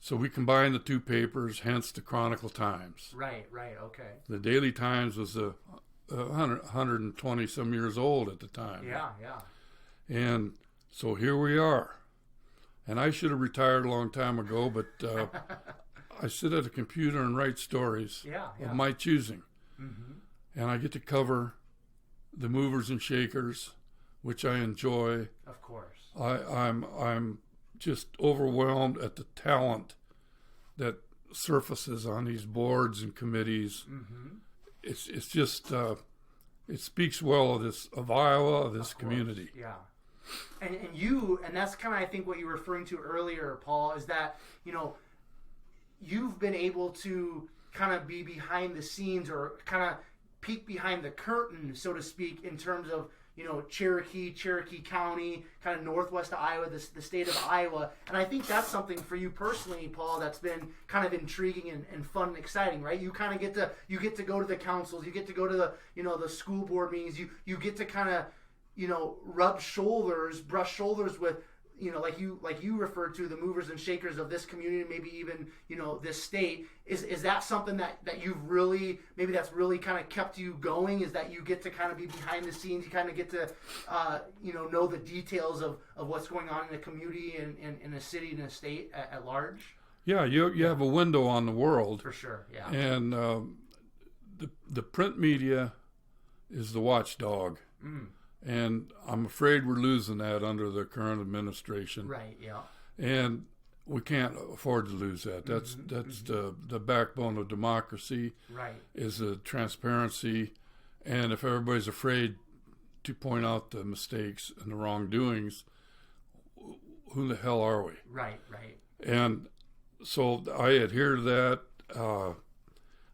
Speaker 2: So we combined the 2 papers, hence the Chronicle Times.
Speaker 1: Right, okay.
Speaker 2: The Daily Times was 120 some years old at the time.
Speaker 1: Yeah.
Speaker 2: And so here we are. And I should have retired a long time ago, but I sit at a computer and write stories of my choosing. Mm-hmm. And I get to cover the movers and shakers, which I enjoy.
Speaker 1: Of course.
Speaker 2: I'm just overwhelmed at the talent that surfaces on these boards and committees. Mm-hmm. It's just it speaks well of Iowa, of this community.
Speaker 1: Yeah. And that's kind of, I think, what you were referring to earlier, Paul, is that, you've been able to kind of be behind the scenes, or kind of peek behind the curtain, so to speak, in terms of, Cherokee County, kind of northwest of Iowa, the state of Iowa. And I think that's something for you personally, Paul, that's been kind of intriguing and fun and exciting, right? You kind of get to go to the councils, you get to go to the, the school board meetings, you get to kind of, brush shoulders with, like you referred to, the movers and shakers of this community, maybe even, this state, is that something that you've really, maybe that's really kind of kept you going, is that you get to kind of be behind the scenes, you kind of get to, know the details of what's going on in the community and in a city and a state at large?
Speaker 2: Yeah, you have a window on the world.
Speaker 1: For sure, yeah.
Speaker 2: And the print media is the watchdog. Mm. And I'm afraid we're losing that under the current administration.
Speaker 1: Right, yeah.
Speaker 2: And we can't afford to lose that. That's the backbone of democracy.
Speaker 1: Right.
Speaker 2: Is the transparency. And if everybody's afraid to point out the mistakes and the wrongdoings, who the hell are we?
Speaker 1: Right, right.
Speaker 2: And so I adhere to that.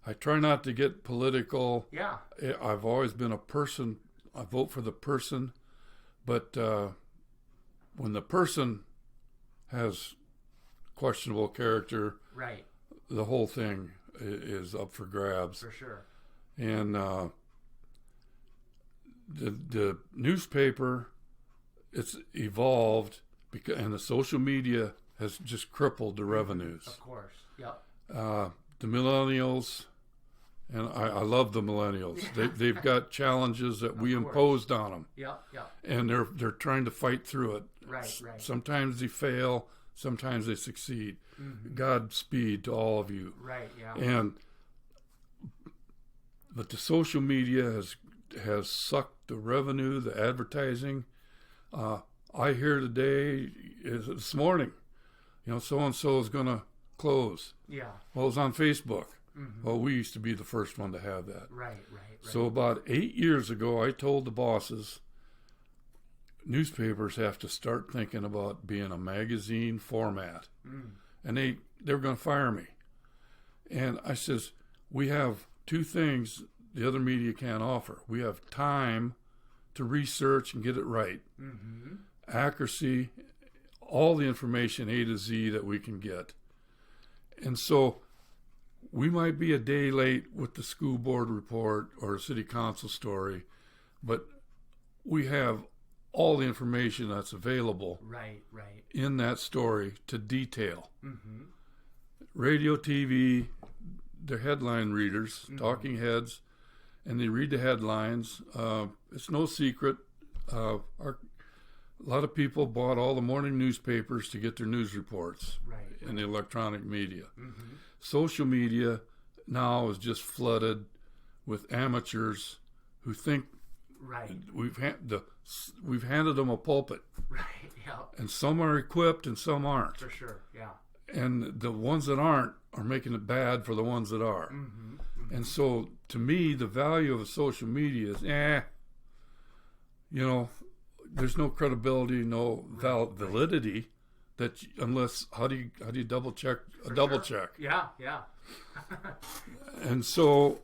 Speaker 2: I try not to get political.
Speaker 1: Yeah.
Speaker 2: I've always been a person. I vote for the person, but when the person has questionable character,
Speaker 1: right,
Speaker 2: the whole thing is up for grabs.
Speaker 1: For sure.
Speaker 2: And the newspaper, it's evolved and the social media has just crippled the revenues.
Speaker 1: Of course. Yep.
Speaker 2: The millennials. And I love the millennials. They've got challenges that we imposed on them.
Speaker 1: Yeah, yeah.
Speaker 2: And they're trying to fight through it.
Speaker 1: Right, right.
Speaker 2: Sometimes they fail. Sometimes they succeed. Mm-hmm. Godspeed to all of you.
Speaker 1: Right, yeah.
Speaker 2: But the social media has sucked the revenue, the advertising. I hear today, this morning, so and so is going to close.
Speaker 1: Yeah.
Speaker 2: Well, it was on Facebook.
Speaker 1: Mm-hmm.
Speaker 2: Well, we used to be the first one to have that.
Speaker 1: Right.
Speaker 2: So about 8 years ago, I told the bosses, newspapers have to start thinking about being a magazine format. Mm. And they were going to fire me. And I says, we have two things the other media can't offer. We have time to research and get it right. Mm-hmm. Accuracy, all the information A to Z that we can get. And so we might be a day late with the school board report or a city council story, but we have all the information that's available
Speaker 1: right.
Speaker 2: in that story to detail.
Speaker 1: Mm-hmm.
Speaker 2: Radio, TV, they're headline readers,
Speaker 1: mm-hmm.
Speaker 2: talking heads, and they read the headlines. It's no secret. A lot of people bought all the morning newspapers to get their news reports in the electronic media. Mm-hmm. Social media now is just flooded with amateurs who think we've handed them a pulpit.
Speaker 1: Right, yeah.
Speaker 2: And some are equipped and some aren't.
Speaker 1: For sure, yeah.
Speaker 2: And the ones that aren't are making it bad for the ones that are. Mm-hmm, mm-hmm. And so, to me, the value of social media is, there's no credibility, no validity. That unless how do you double check a double check?
Speaker 1: Yeah.
Speaker 2: And so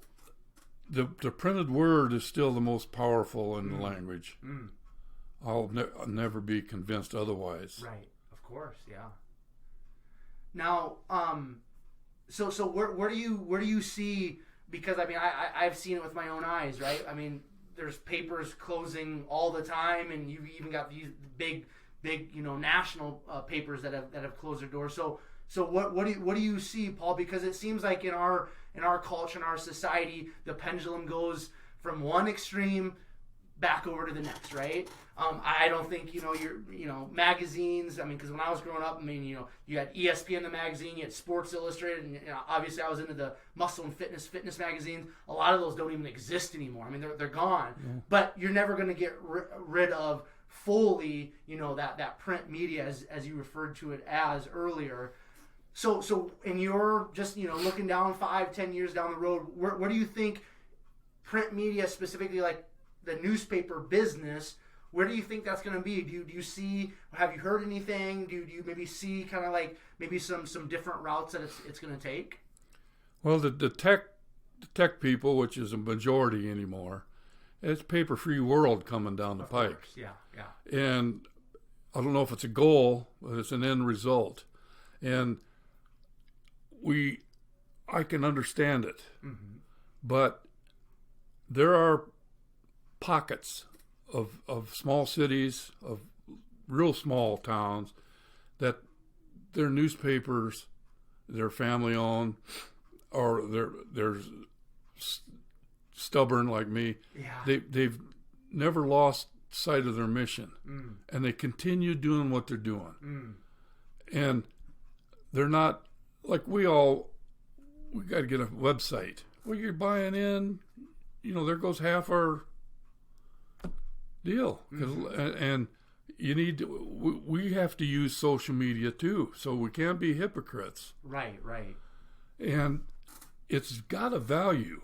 Speaker 2: the printed word is still the most powerful in the language. Mm. I'll never be convinced otherwise.
Speaker 1: Right, of course, yeah. Now, so where do you see? Because I mean, I've seen it with my own eyes, right? I mean, there's papers closing all the time, and you've even got these big national papers that have closed their doors. So what do you see, Paul? Because it seems like in our culture, in our society, the pendulum goes from one extreme back over to the next, right? I don't think your magazines. I mean, because when I was growing up, I mean, you had ESPN the magazine, you had Sports Illustrated, and obviously I was into the muscle and fitness magazines. A lot of those don't even exist anymore. I mean, they're gone. Yeah. But you're never going to get rid of fully, that print media as you referred to it as earlier. So and you're just, looking down 5-10 years down the road, where do you think print media, specifically like the newspaper business, where do you think that's going to be? Do you see, have you heard anything? Do you maybe see kind of like maybe some different routes that it's going to take?
Speaker 2: Well, the tech people, which is a majority anymore, it's paper-free world coming down the pike.
Speaker 1: Course. Yeah.
Speaker 2: And I don't know if it's a goal, but it's an end result. And I can understand it. Mm-hmm. But there are pockets of small cities, of real small towns that their newspapers, they're family owned, or they're stubborn like me.
Speaker 1: Yeah.
Speaker 2: They've never lost sight of their mission, and they continue doing what they're doing. And they're not like we got to get a website. Well, you're buying in, there goes half our deal. And you need to, we have to use social media too, so we can't be hypocrites.
Speaker 1: Right.
Speaker 2: And it's got a value.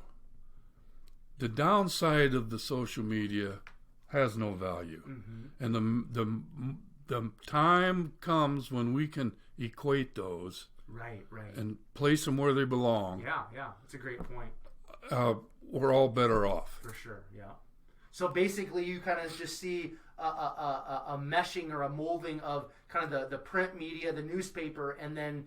Speaker 2: The downside of the social media has no value. And the time comes when we can equate those.
Speaker 1: Right.
Speaker 2: And place them where they belong.
Speaker 1: Yeah. That's a great point.
Speaker 2: We're all better off.
Speaker 1: For sure, yeah. So basically, you kind of just see a meshing or a molding of kind of the print media, the newspaper, and then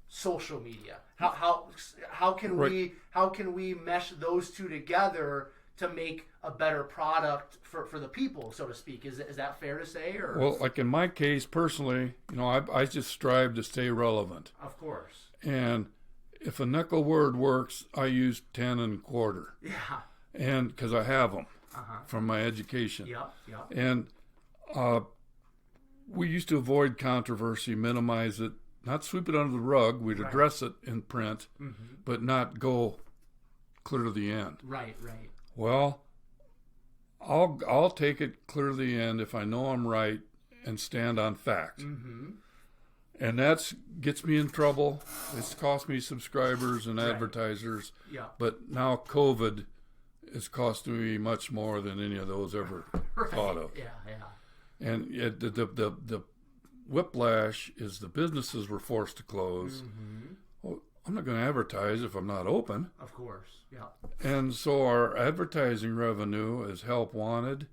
Speaker 1: social media. How can we mesh those two together to make a better product for the people, so to speak? Is that fair to say? Or?
Speaker 2: Well, like in my case personally, I just strive to stay relevant.
Speaker 1: Of course.
Speaker 2: And if a nickel word works, I use 10 and a quarter.
Speaker 1: Yeah.
Speaker 2: And because I have them from my education.
Speaker 1: Yeah.
Speaker 2: And we used to avoid controversy, minimize it, not sweep it under the rug. We'd address it in print, but not go clear to the end.
Speaker 1: Right.
Speaker 2: Well, I'll take it clear to the end if I know I'm right and stand on fact. And that gets me in trouble. It's cost me subscribers and advertisers.
Speaker 1: Yeah.
Speaker 2: But now COVID is costing me much more than any of those ever thought of.
Speaker 1: Yeah.
Speaker 2: And the whiplash is the businesses were forced to close. Well, I'm not going to advertise if I'm not open.
Speaker 1: Of course, yeah.
Speaker 2: And so our advertising revenue is help wanted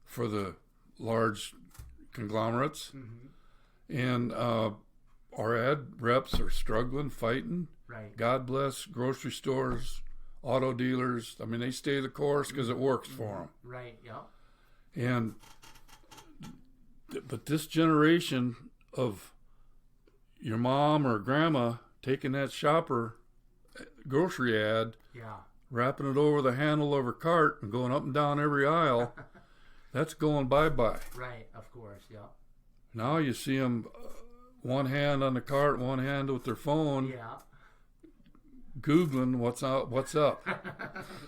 Speaker 2: for the large conglomerates. And our ad reps are struggling, fighting.
Speaker 1: Right.
Speaker 2: God bless grocery stores, auto dealers. I mean, they stay the course because it works for them.
Speaker 1: Right, yeah.
Speaker 2: And but this generation of your mom or grandma taking that shopper grocery ad, wrapping it over the handle of her cart and going up and down every aisle, that's going bye-bye.
Speaker 1: Right, of course, yeah.
Speaker 2: Now you see them one hand on the cart, one hand with their phone, Googling what's up.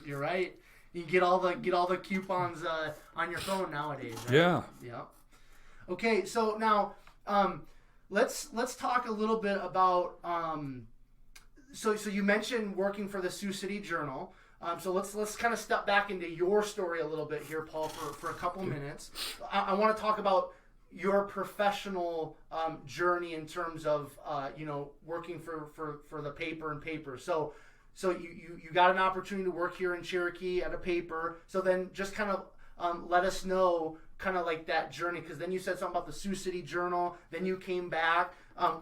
Speaker 1: You're right. You can get all the coupons on your phone nowadays. Right?
Speaker 2: Yeah.
Speaker 1: Okay, so now let's talk a little bit about. So you mentioned working for the Sioux City Journal. So let's kind of step back into your story a little bit here, Paul, for a couple minutes. I want to talk about your professional journey in terms of working for the paper. So you got an opportunity to work here in Cherokee at a paper. So then just kind of let us know kind of like that journey, because then you said something about the Sioux City Journal. Then you came back.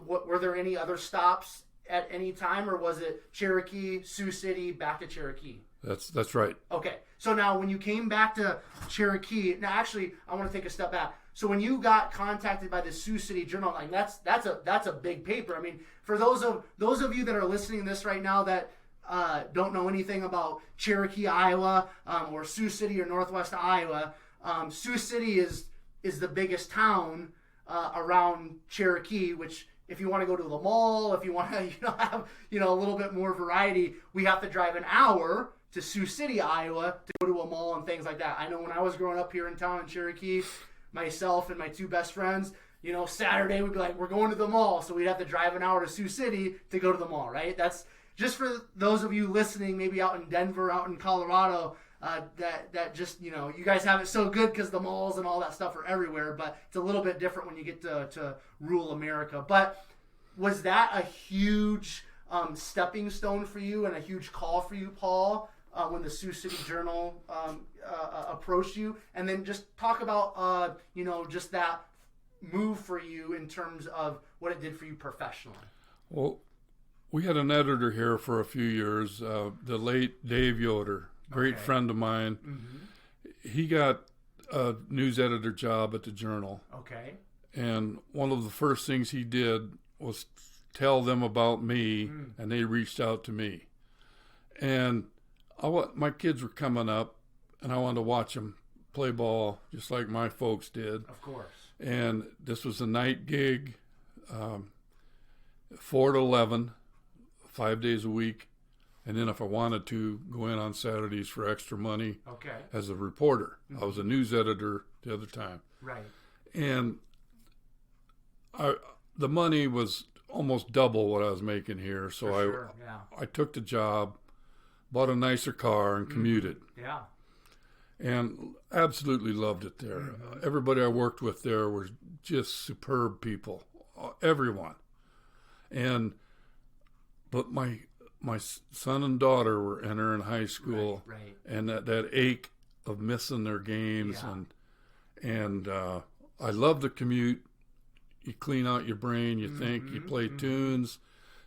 Speaker 1: Were there any other stops at any time, or was it Cherokee, Sioux City, back to Cherokee?
Speaker 2: That's right.
Speaker 1: Okay. So now when you came back to Cherokee, now actually I want to take a step back. So when you got contacted by the Sioux City Journal, like that's a big paper. I mean, for those of you that are listening to this right now that don't know anything about Cherokee, Iowa, or Sioux City or Northwest Iowa, Sioux City is the biggest town around Cherokee, which if you want to go to the mall, if you want to have a little bit more variety, we have to drive an hour to Sioux City, Iowa to go to a mall and things like that. I know when I was growing up here in town in Cherokee, myself and my two best friends, Saturday we'd be like, we're going to the mall, so we'd have to drive an hour to Sioux City to go to the mall, right? That's just for those of you listening, maybe out in Denver, out in Colorado, that just, you guys have it so good because the malls and all that stuff are everywhere, but it's a little bit different when you get to rural America. But was that a huge stepping stone for you and a huge call for you, Paul, when the Sioux City Journal approached you? And then just talk about, just that move for you in terms of what it did for you professionally.
Speaker 2: Well, we had an editor here for a few years, the late Dave Yoder, great friend of mine. He got a news editor job at the Journal.
Speaker 1: Okay.
Speaker 2: And one of the first things he did was tell them about me, and they reached out to me. And my kids were coming up, and I wanted to watch them play ball just like my folks did.
Speaker 1: Of course.
Speaker 2: And this was a night gig, 4 to 11, 5 days a week. And then if I wanted to, go in on Saturdays for extra money as a reporter. I was a news editor the other time.
Speaker 1: Right.
Speaker 2: And the money was almost double what I was making here. So I took the job, bought a nicer car, and commuted.
Speaker 1: Yeah.
Speaker 2: And absolutely loved it there. Everybody I worked with there were just superb people, everyone. But my son and daughter were entering high school,
Speaker 1: right.
Speaker 2: And that ache of missing their games, and I love the commute. You clean out your brain, you think, you play tunes.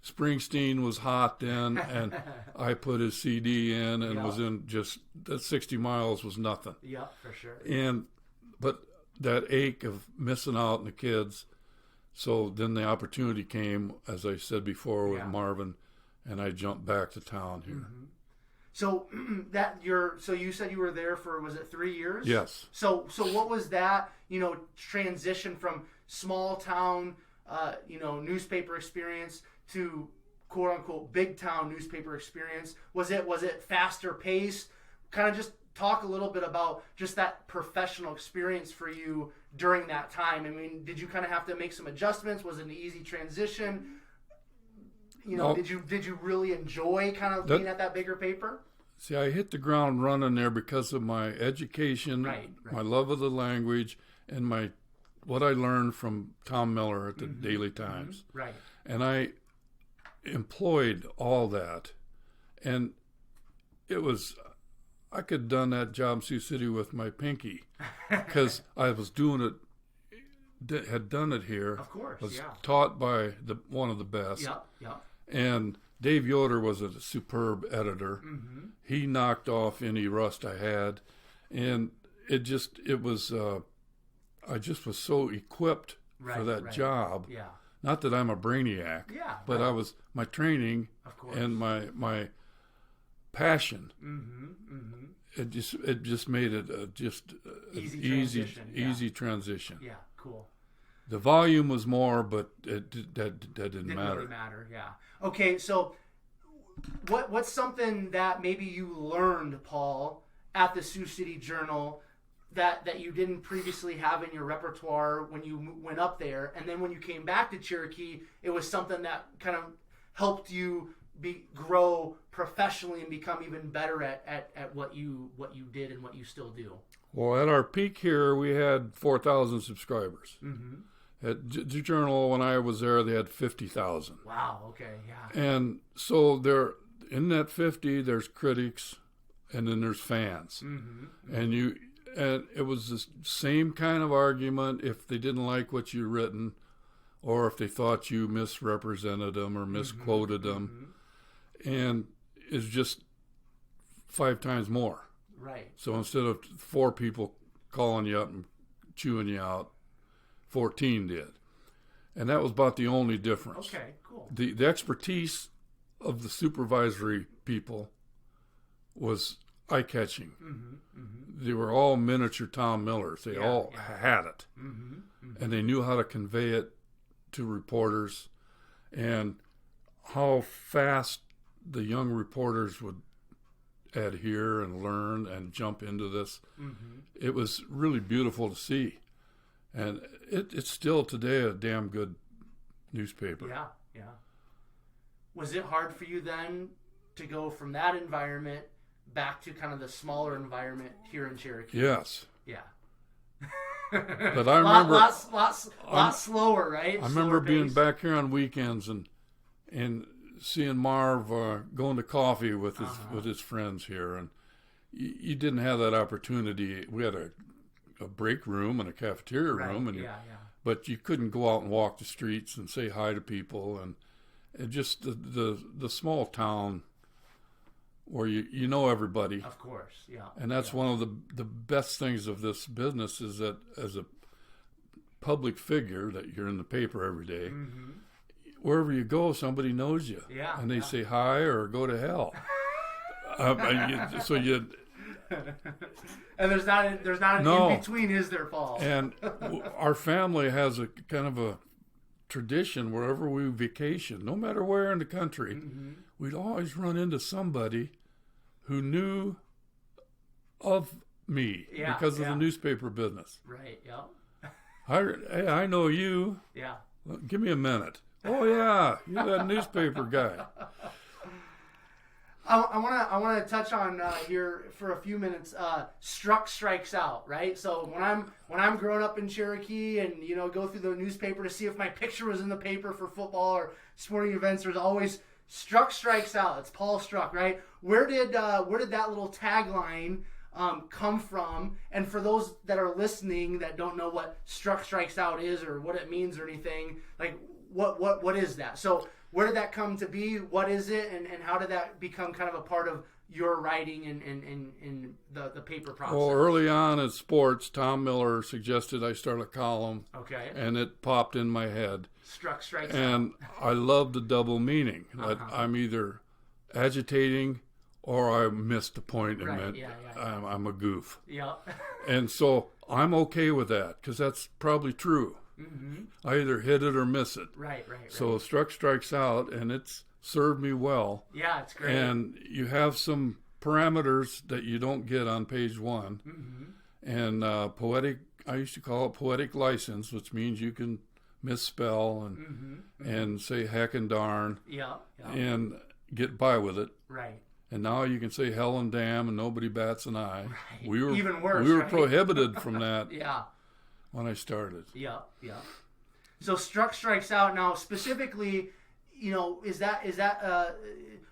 Speaker 2: Springsteen was hot then, and I put his CD in and was in just that 60 miles was nothing.
Speaker 1: Yeah, for sure.
Speaker 2: But that ache of missing out on the kids. So then the opportunity came, as I said before, with Marvin, and I jumped back to town here.
Speaker 1: So so you said you were there for, was it 3 years?
Speaker 2: Yes.
Speaker 1: So what was that, transition from small town, newspaper experience to quote unquote big town newspaper experience? Was it faster paced? Kind of just talk a little bit about just that professional experience for you during that time. I mean, did you kind of have to make some adjustments? Was it an easy transition? Did you really enjoy kind of being at that bigger paper?
Speaker 2: See, I hit the ground running there because of my education, my love of the language, and what I learned from Tom Miller at the Daily Times.
Speaker 1: Right.
Speaker 2: And I employed all that. And I could have done that job in Sioux City with my pinky because I was doing it, had done it here.
Speaker 1: Of course,
Speaker 2: was taught by one of the best.
Speaker 1: Yeah.
Speaker 2: And Dave Yoder was a superb editor. He knocked off any rust I had. And I just was so equipped for that job. Yeah. Not that I'm a brainiac, but I was, my training and my passion. It just made it easy transition.
Speaker 1: Yeah, cool.
Speaker 2: The volume was more, but that didn't matter.
Speaker 1: Really matter. Yeah. Okay, so what's something that maybe you learned, Paul, at the Sioux City Journal that you didn't previously have in your repertoire when you went up there, and then when you came back to Cherokee, it was something that kind of helped you grow professionally and become even better at what you did and what you still do?
Speaker 2: Well, at our peak here, we had 4,000 subscribers. At the Journal, when I was there, they had 50,000.
Speaker 1: Wow. Okay. Yeah.
Speaker 2: And so in that 50, there's critics, and then there's fans, and it was the same kind of argument if they didn't like what you'd written, or if they thought you misrepresented them or misquoted them, and it's just 5 times more.
Speaker 1: Right.
Speaker 2: So instead of 4 people calling you up and chewing you out, 14 did. And that was about the only difference.
Speaker 1: Okay, cool.
Speaker 2: The expertise of the supervisory people was eye-catching. They were all miniature Tom Millers. They all had it. And they knew how to convey it to reporters, and how fast the young reporters would adhere and learn and jump into this. It was really beautiful to see. And it's still today a damn good newspaper.
Speaker 1: Yeah. Was it hard for you then to go from that environment back to kind of the smaller environment here in Cherokee?
Speaker 2: Yes.
Speaker 1: Yeah.
Speaker 2: But I remember
Speaker 1: lot slower, right?
Speaker 2: I remember being back here on weekends and seeing Marv going to coffee with his friends here, and you didn't have that opportunity. We had a break room and a cafeteria room, and but you couldn't go out and walk the streets and say hi to people, and just the small town where you know everybody.
Speaker 1: Of course, yeah.
Speaker 2: And that's one of the best things of this business is that as a public figure that you're in the paper every day,
Speaker 1: Mm-hmm.
Speaker 2: wherever you go, somebody knows you.
Speaker 1: Yeah.
Speaker 2: And they say hi or go to hell. So you...
Speaker 1: And there's not an in between, is there, Paul?
Speaker 2: And our family has a kind of a tradition wherever we vacation, no matter where in the country,
Speaker 1: Mm-hmm.
Speaker 2: we'd always run into somebody who knew of me because of the newspaper business.
Speaker 1: Right. Yeah.
Speaker 2: Hey, I know you.
Speaker 1: Yeah.
Speaker 2: Well, give me a minute. Oh yeah, you're that newspaper guy.
Speaker 1: I want to touch on here for a few minutes. Struck strikes out, right? So when I'm growing up in Cherokee and go through the newspaper to see if my picture was in the paper for football or sporting events, there's always struck strikes out. It's Paul Struck, right? Where did that little tagline come from? And for those that are listening that don't know what struck strikes out is or what it means or anything, like what is that? So where did that come to be? What is it? And how did that become kind of a part of your writing and the paper process?
Speaker 2: Well, early on in sports, Tom Miller suggested I start a column.
Speaker 1: Okay.
Speaker 2: And it popped in my head.
Speaker 1: Struck strikes
Speaker 2: and
Speaker 1: out.
Speaker 2: I love the double meaning. That I'm either agitating or I missed the point and I'm a goof.
Speaker 1: Yeah.
Speaker 2: And so I'm okay with that because that's probably true.
Speaker 1: Mm-hmm.
Speaker 2: I either hit it or miss it.
Speaker 1: Right.
Speaker 2: So Struck strikes out, and it's served me well.
Speaker 1: Yeah, it's great.
Speaker 2: And you have some parameters that you don't get on page one.
Speaker 1: Mm-hmm.
Speaker 2: And Poetic, I used to call it Poetic License, which means you can misspell and say heck and darn and get by with it.
Speaker 1: Right.
Speaker 2: And now you can say hell and damn, and nobody bats an eye.
Speaker 1: Right. Even worse,
Speaker 2: we were prohibited from that. When I started. Yeah.
Speaker 1: So Struck strikes out. Now specifically, is that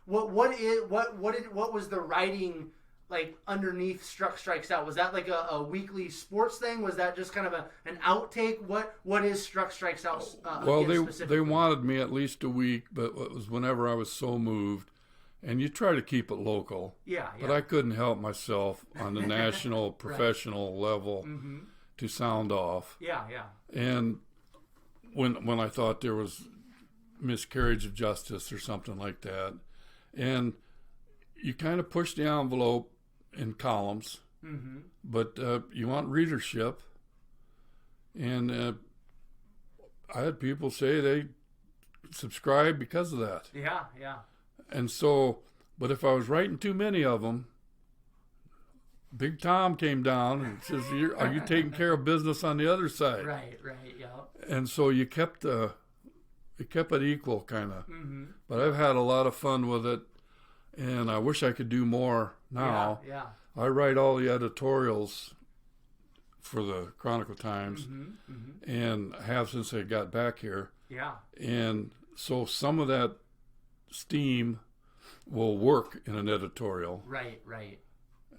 Speaker 1: what was the writing like underneath Struck strikes out? Was that like a weekly sports thing? Was that just kind of an outtake? What is Struck strikes out?
Speaker 2: Well, they wanted me at least a week, but it was whenever I was so moved. And you try to keep it local. Yeah. But I couldn't help myself on the national professional level. Mm-hmm. To sound off. Yeah. And when I thought there was miscarriage of justice or something like that, and you kind of push the envelope in columns, but you want readership, and I had people say they subscribe because of that. Yeah. And so, but if I was writing too many of them, Big Tom came down and says, "Are you taking care of business on the other side?" Right, yeah. And so you kept it equal, kind of. Mm-hmm. But I've had a lot of fun with it, and I wish I could do more now. Yeah. I write all the editorials for the Chronicle Times, and have since I got back here. Yeah. And so some of that steam will work in an editorial. Right.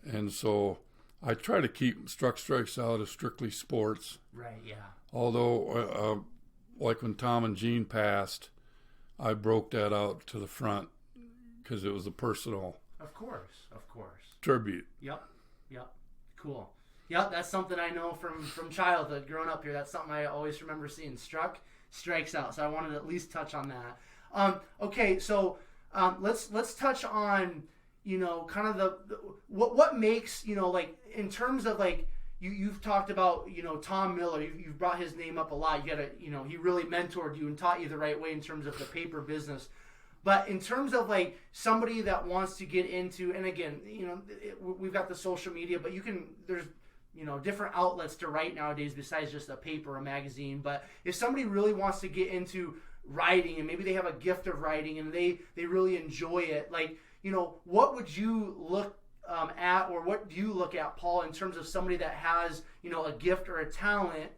Speaker 2: And so I try to keep Struck Strikes Out as strictly sports. Right, yeah. Although, like when Tom and Jean passed, I broke that out to the front because it was a personal. Of course. Tribute. Yep. Cool. Yep, that's something I know from childhood, growing up here. That's something I always remember seeing. Struck Strikes Out. So I wanted to at least touch on that. Okay, so let's touch on. Kind of the what makes, like in terms of like you've talked about, Tom Miller, you've brought his name up a lot. You gotta, he really mentored you and taught you the right way in terms of the paper business. But in terms of like somebody that wants to get into, and again, we've got the social media, but there's different outlets to write nowadays besides just a paper or magazine. But if somebody really wants to get into writing and maybe they have a gift of writing and they really enjoy it, like, what would you look at, or what do you look at, Paul, in terms of somebody that has, a gift or a talent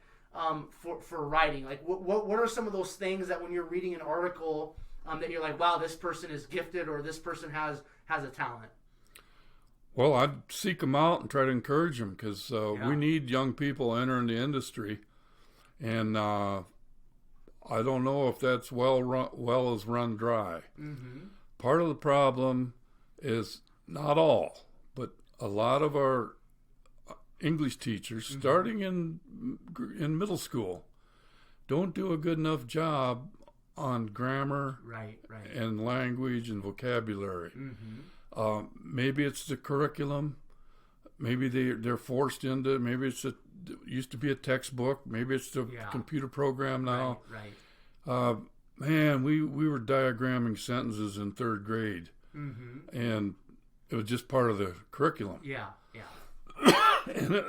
Speaker 2: for writing? Like, what are some of those things that when you're reading an article that you're like, wow, this person is gifted or this person has a talent? Well, I'd seek them out and try to encourage them because we need young people entering the industry, and I don't know if that's well as run dry. Mm-hmm. Part of the problem is not all, but a lot of our English teachers, starting in middle school, don't do a good enough job on grammar
Speaker 1: Right.
Speaker 2: and language and vocabulary. Maybe it's the curriculum. Maybe they're forced into. Maybe it used to be a textbook. Maybe it's the computer program now.
Speaker 1: Right.
Speaker 2: Man, we were diagramming sentences in third grade, and it was just part of the curriculum.
Speaker 1: Yeah.
Speaker 2: And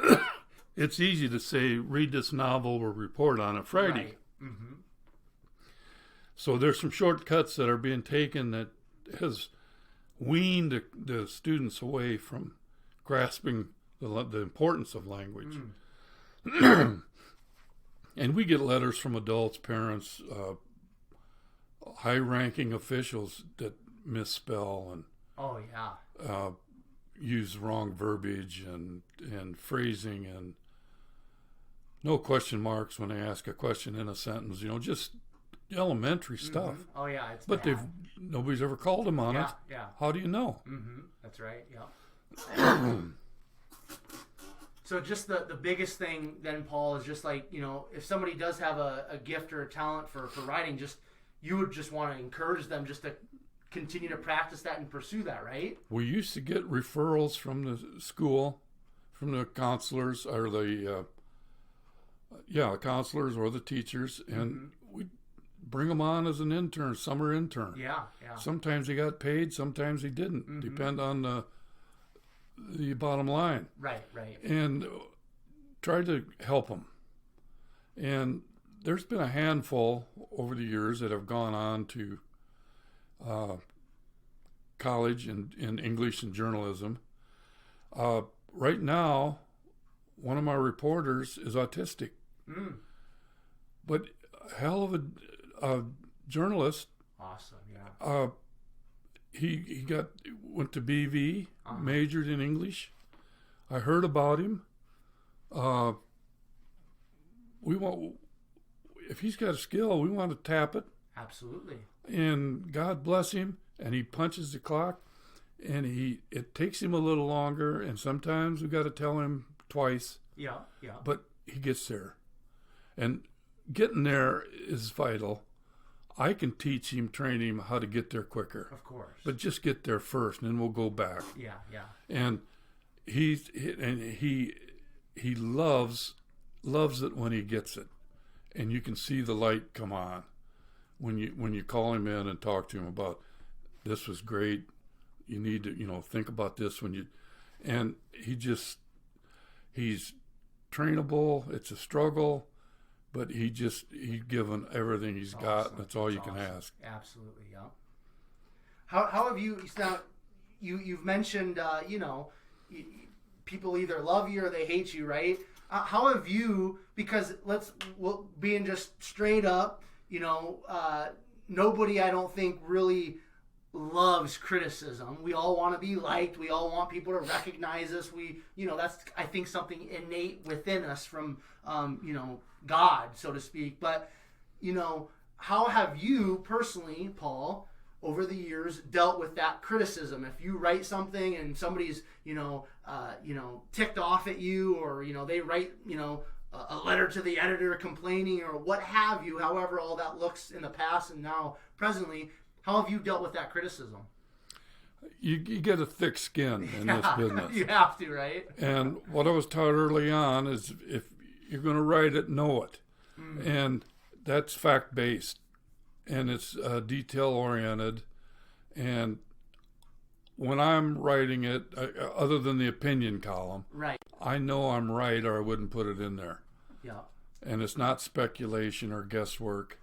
Speaker 2: it's easy to say, read this novel or report on it Friday.
Speaker 1: Right.
Speaker 2: So there's some shortcuts that are being taken that has weaned the students away from grasping the importance of language. And we get letters from adults, parents, high-ranking officials that misspell and
Speaker 1: Oh yeah.
Speaker 2: use wrong verbiage and phrasing and no question marks when they ask a question in a sentence. Just elementary stuff.
Speaker 1: Oh yeah. It's
Speaker 2: But
Speaker 1: bad.
Speaker 2: nobody's ever called them on it.
Speaker 1: Yeah.
Speaker 2: How do you know?
Speaker 1: That's right. Yeah. So just the biggest thing then, Paul, is just like, if somebody does have a gift or a talent for writing, you would just want to encourage them just to continue to practice that and pursue that, right?
Speaker 2: We used to get referrals from the school, from the counselors or the counselors or the teachers, and we'd bring them on as an intern, summer intern.
Speaker 1: Yeah.
Speaker 2: Sometimes he got paid, sometimes he didn't. Depend on the bottom line.
Speaker 1: Right.
Speaker 2: And tried to help them. And there's been a handful over the years that have gone on to college in English and journalism. Right now, one of my reporters is autistic. But a hell of a journalist.
Speaker 1: Awesome, yeah.
Speaker 2: He went to BV, majored in English. I heard about him. If he's got a skill, we want to tap it.
Speaker 1: Absolutely.
Speaker 2: And God bless him. And he punches the clock, and it takes him a little longer, and sometimes we got to tell him twice.
Speaker 1: Yeah.
Speaker 2: But he gets there, and getting there is vital. I can teach him, train him how to get there quicker.
Speaker 1: Of course.
Speaker 2: But just get there first, and then we'll go back.
Speaker 1: Yeah.
Speaker 2: And he loves it when he gets it, and you can see the light come on when you call him in and talk to him about this was great. You need to think about this and he's trainable. It's a struggle. But he's given everything he's got.
Speaker 1: Awesome.
Speaker 2: That's all you can ask.
Speaker 1: Absolutely, yeah. How have you now? You've mentioned people either love you or they hate you, right? How have you? Because being just straight up, nobody I don't think really loves criticism. We all want to be liked. We all want people to recognize us. That's I think something innate within us from God, so to speak. But how have you personally, Paul, over the years dealt with that criticism? If you write something and somebody's ticked off at you, or they write a letter to the editor complaining, or what have you, however all that looks in the past and now presently, how have you dealt with that criticism?
Speaker 2: You get a thick skin in this business.
Speaker 1: You have to, right?
Speaker 2: And what I was taught early on is if you're going to write it, know it. And that's fact-based. And it's detail-oriented. And when I'm writing it, other than the opinion column,
Speaker 1: right,
Speaker 2: I know I'm right or I wouldn't put it in there.
Speaker 1: Yeah.
Speaker 2: And it's not speculation or guesswork.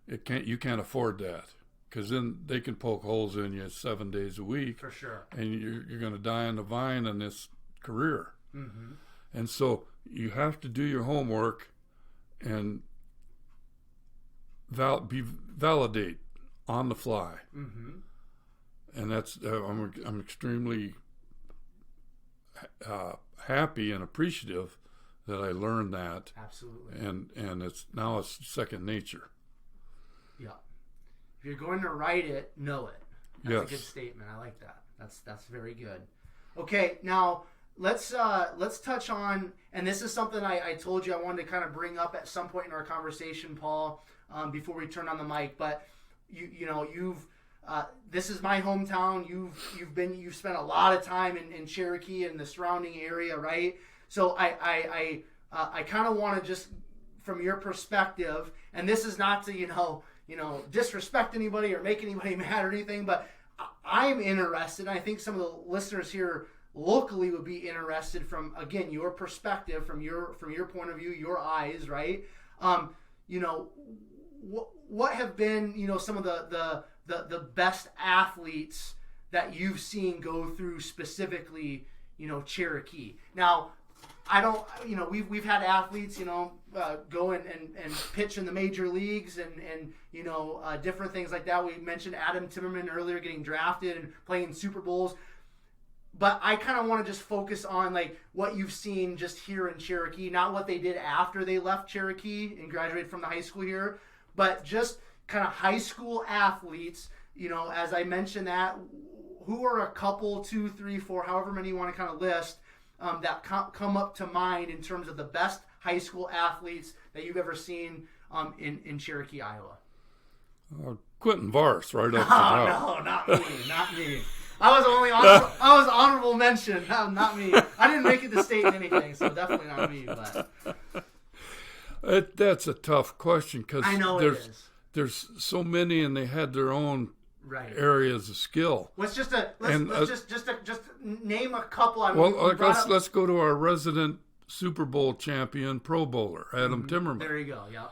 Speaker 2: You can't afford that. Because then they can poke holes in you 7 days a week.
Speaker 1: For sure.
Speaker 2: And you're going to die on the vine in this career. And so you have to do your homework and validate on the fly. And that's I'm extremely happy and appreciative that I learned that.
Speaker 1: Absolutely.
Speaker 2: And it's second nature.
Speaker 1: Yeah. If you're going to write it, know it. That's
Speaker 2: Yes.
Speaker 1: a good statement. I like that. That's very good. Okay, now let's touch on, and this is something I told you I wanted to kind of bring up at some point in our conversation, Paul, before we turn on the mic. But you've this is my hometown. You've spent a lot of time in Cherokee and the surrounding area, right? So I kind of want to just, from your perspective, and this is not to disrespect anybody or make anybody mad or anything, but I'm interested, and I think some of the listeners here locally would be interested from, again, your perspective, from your point of view, your eyes, right? What have been, some of the best athletes that you've seen go through specifically, Cherokee? Now, I don't, we've had athletes, go and pitch in the major leagues and different things like that. We mentioned Adam Timmerman earlier getting drafted and playing in Super Bowls. But I kind of want to just focus on like what you've seen just here in Cherokee, not what they did after they left Cherokee and graduated from the high school here, but just kind of high school athletes, as I mentioned that, who are a couple, 2, 3, 4, however many you want to kind of list, that come up to mind in terms of the best high school athletes that you've ever seen in Cherokee, Iowa.
Speaker 2: Quentin Vars, right up the top.
Speaker 1: No, not me. I was honorable mention. No, not me. I didn't make it to state in anything, so definitely not me. But
Speaker 2: that's a tough question because
Speaker 1: I know
Speaker 2: there's so many, and they had their own areas of skill.
Speaker 1: Let's just name a couple.
Speaker 2: Let's go to our resident Super Bowl champion, Pro Bowler, Adam Timmerman.
Speaker 1: There you go. Yeah.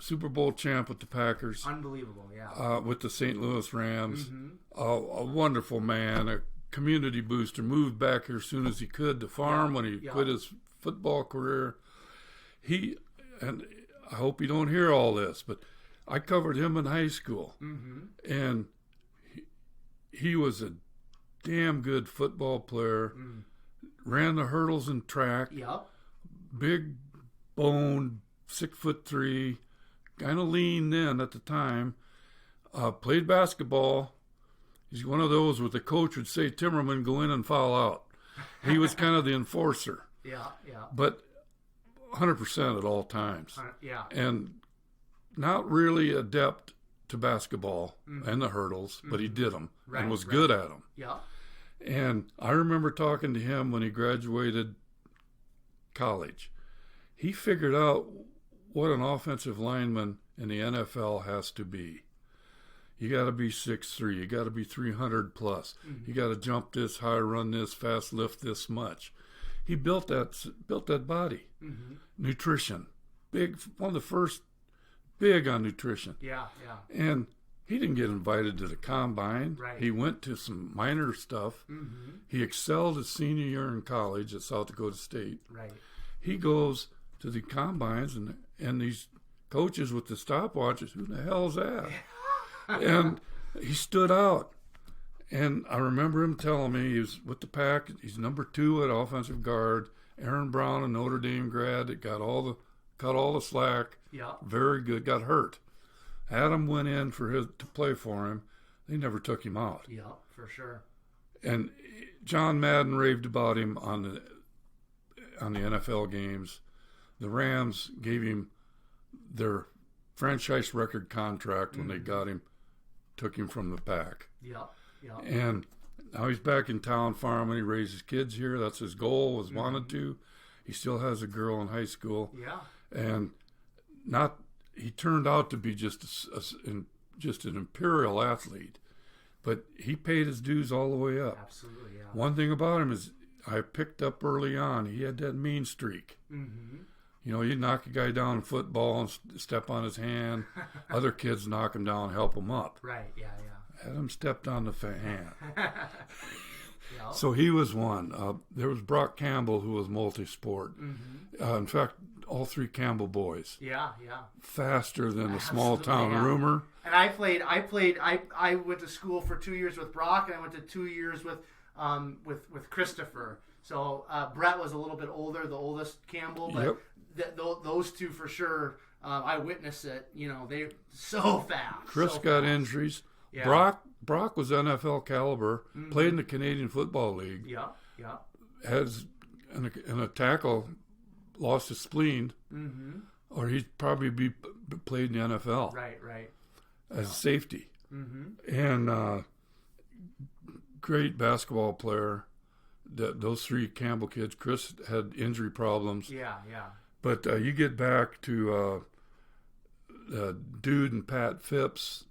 Speaker 2: Super Bowl champ with the Packers.
Speaker 1: Unbelievable. Yeah.
Speaker 2: With the St. Louis Rams. A wonderful man, a community booster. Moved back here as soon as he could to farm when he quit his football career. And I hope you don't hear all this, but I covered him in high school, and he was a damn good football player. Ran the hurdles and track.
Speaker 1: Yep.
Speaker 2: Big boned, 6'3", kind of lean then at the time. Played basketball. He's one of those where the coach would say, Timmerman, go in and foul out. He was kind of the enforcer.
Speaker 1: Yeah.
Speaker 2: But 100% at all times.
Speaker 1: Yeah.
Speaker 2: And not really adept to basketball and the hurdles, but he did them and was good at them.
Speaker 1: Yeah.
Speaker 2: And I remember talking to him when he graduated college. He figured out what an offensive lineman in the NFL has to be. You got to be 6'3". You got to be 300 plus. You got to jump this high, run this fast, lift this much. He built that body. Nutrition, one of the first big on nutrition.
Speaker 1: Yeah.
Speaker 2: And he didn't get invited to the combine.
Speaker 1: Right.
Speaker 2: He went to some minor stuff. He excelled his senior year in college at South Dakota State.
Speaker 1: Right.
Speaker 2: He goes to the combines, and these coaches with the stopwatches, who the hell's that? And he stood out. And I remember him telling me he was with the Pack. He's number 2 at offensive guard. Aaron Brown, a Notre Dame grad, that cut all the slack.
Speaker 1: Yeah.
Speaker 2: Very good. Got hurt. Adam went in to play for him. They never took him out.
Speaker 1: Yeah, for sure.
Speaker 2: And John Madden raved about him on the NFL games. The Rams gave him their franchise record contract when they got him, took him from the Pack.
Speaker 1: Yeah.
Speaker 2: And now he's back in town farming. He raises kids here. That's his goal, wanted to. He still has a girl in high school.
Speaker 1: Yeah.
Speaker 2: And he turned out to be just an imperial athlete, but he paid his dues all the way up.
Speaker 1: Absolutely, yeah.
Speaker 2: One thing about him is I picked up early on, he had that mean streak. You'd knock a guy down in football and step on his hand. Other kids knock him down and help him up.
Speaker 1: Right, yeah.
Speaker 2: Adam stepped on the hand.
Speaker 1: Yeah.
Speaker 2: So he was one. There was Brock Campbell, who was multi-sport. In fact, all 3 Campbell boys.
Speaker 1: Yeah.
Speaker 2: Faster than a small town rumor.
Speaker 1: And I went to school for 2 years with Brock, and I went to 2 years with Christopher. So Brett was a little bit older, the oldest Campbell, but those 2 for sure. I witnessed it. They're so fast.
Speaker 2: Chris got injuries.
Speaker 1: Yeah.
Speaker 2: Brock was NFL caliber, played in the Canadian Football League.
Speaker 1: Yeah, yeah.
Speaker 2: Has in a tackle lost his spleen, or he'd probably be played in the NFL.
Speaker 1: Right.
Speaker 2: As a safety. And great basketball player. Those three Campbell kids. Chris had injury problems.
Speaker 1: Yeah.
Speaker 2: But you get back to Dude and Pat Phipps,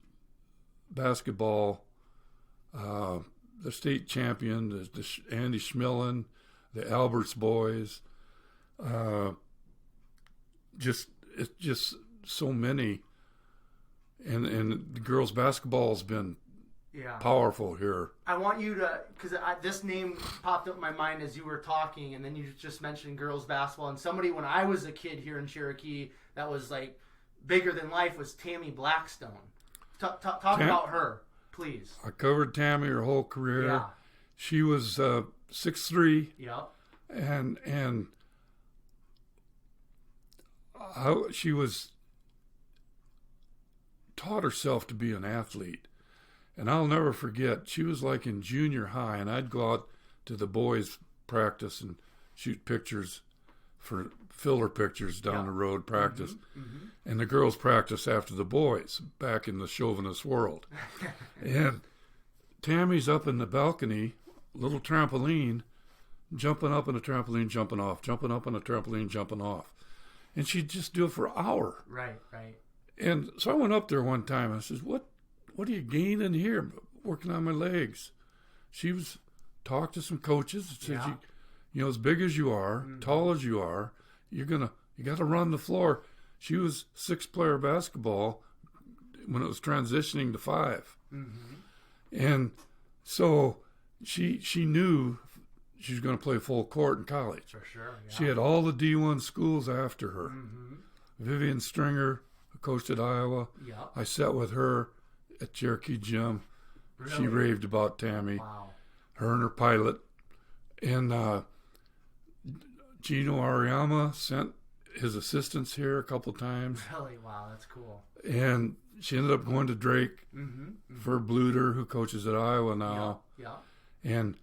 Speaker 2: basketball, the state champion, the Andy Schmillen, the Alberts boys. It's just so many. And the girls' basketball has been powerful here.
Speaker 1: I want you to, because this name popped up in my mind as you were talking, and then you just mentioned girls' basketball. And somebody, when I was a kid here in Cherokee, that was like bigger than life was Tammy Blackstone. Talk about her, please.
Speaker 2: I covered Tammy her whole career.
Speaker 1: Yeah.
Speaker 2: She was 6'3".
Speaker 1: Yep.
Speaker 2: And she was taught herself to be an athlete. And I'll never forget, she was like in junior high, and I'd go out to the boys' practice and shoot pictures for filler pictures down the road practice. And the girls practice after the boys back in the chauvinist world. And Tammy's up in the balcony, little trampoline, jumping up on a trampoline, jumping off, jumping up on a trampoline, jumping off. And she'd just do it for an hour.
Speaker 1: Right.
Speaker 2: And so I went up there one time and I says, what are you gaining here? Working on my legs. She was talked to some coaches and said, you know, as big as you are, tall as you are, you got to run the floor. She was 6-player basketball when it was transitioning to 5. And so she knew she was going to play full court in college.
Speaker 1: For sure. Yeah.
Speaker 2: She had all the D1 schools after her. Vivian Stringer, who coached at Iowa.
Speaker 1: Yep.
Speaker 2: I sat with her at Cherokee Gym.
Speaker 1: Really?
Speaker 2: She raved about Tammy.
Speaker 1: Wow.
Speaker 2: Her and her pilot. And Gino Ariyama sent his assistants here a couple times.
Speaker 1: Really? Wow, that's cool.
Speaker 2: And she ended up going to Drake for Bluter, who coaches at Iowa now.
Speaker 1: Yeah.
Speaker 2: And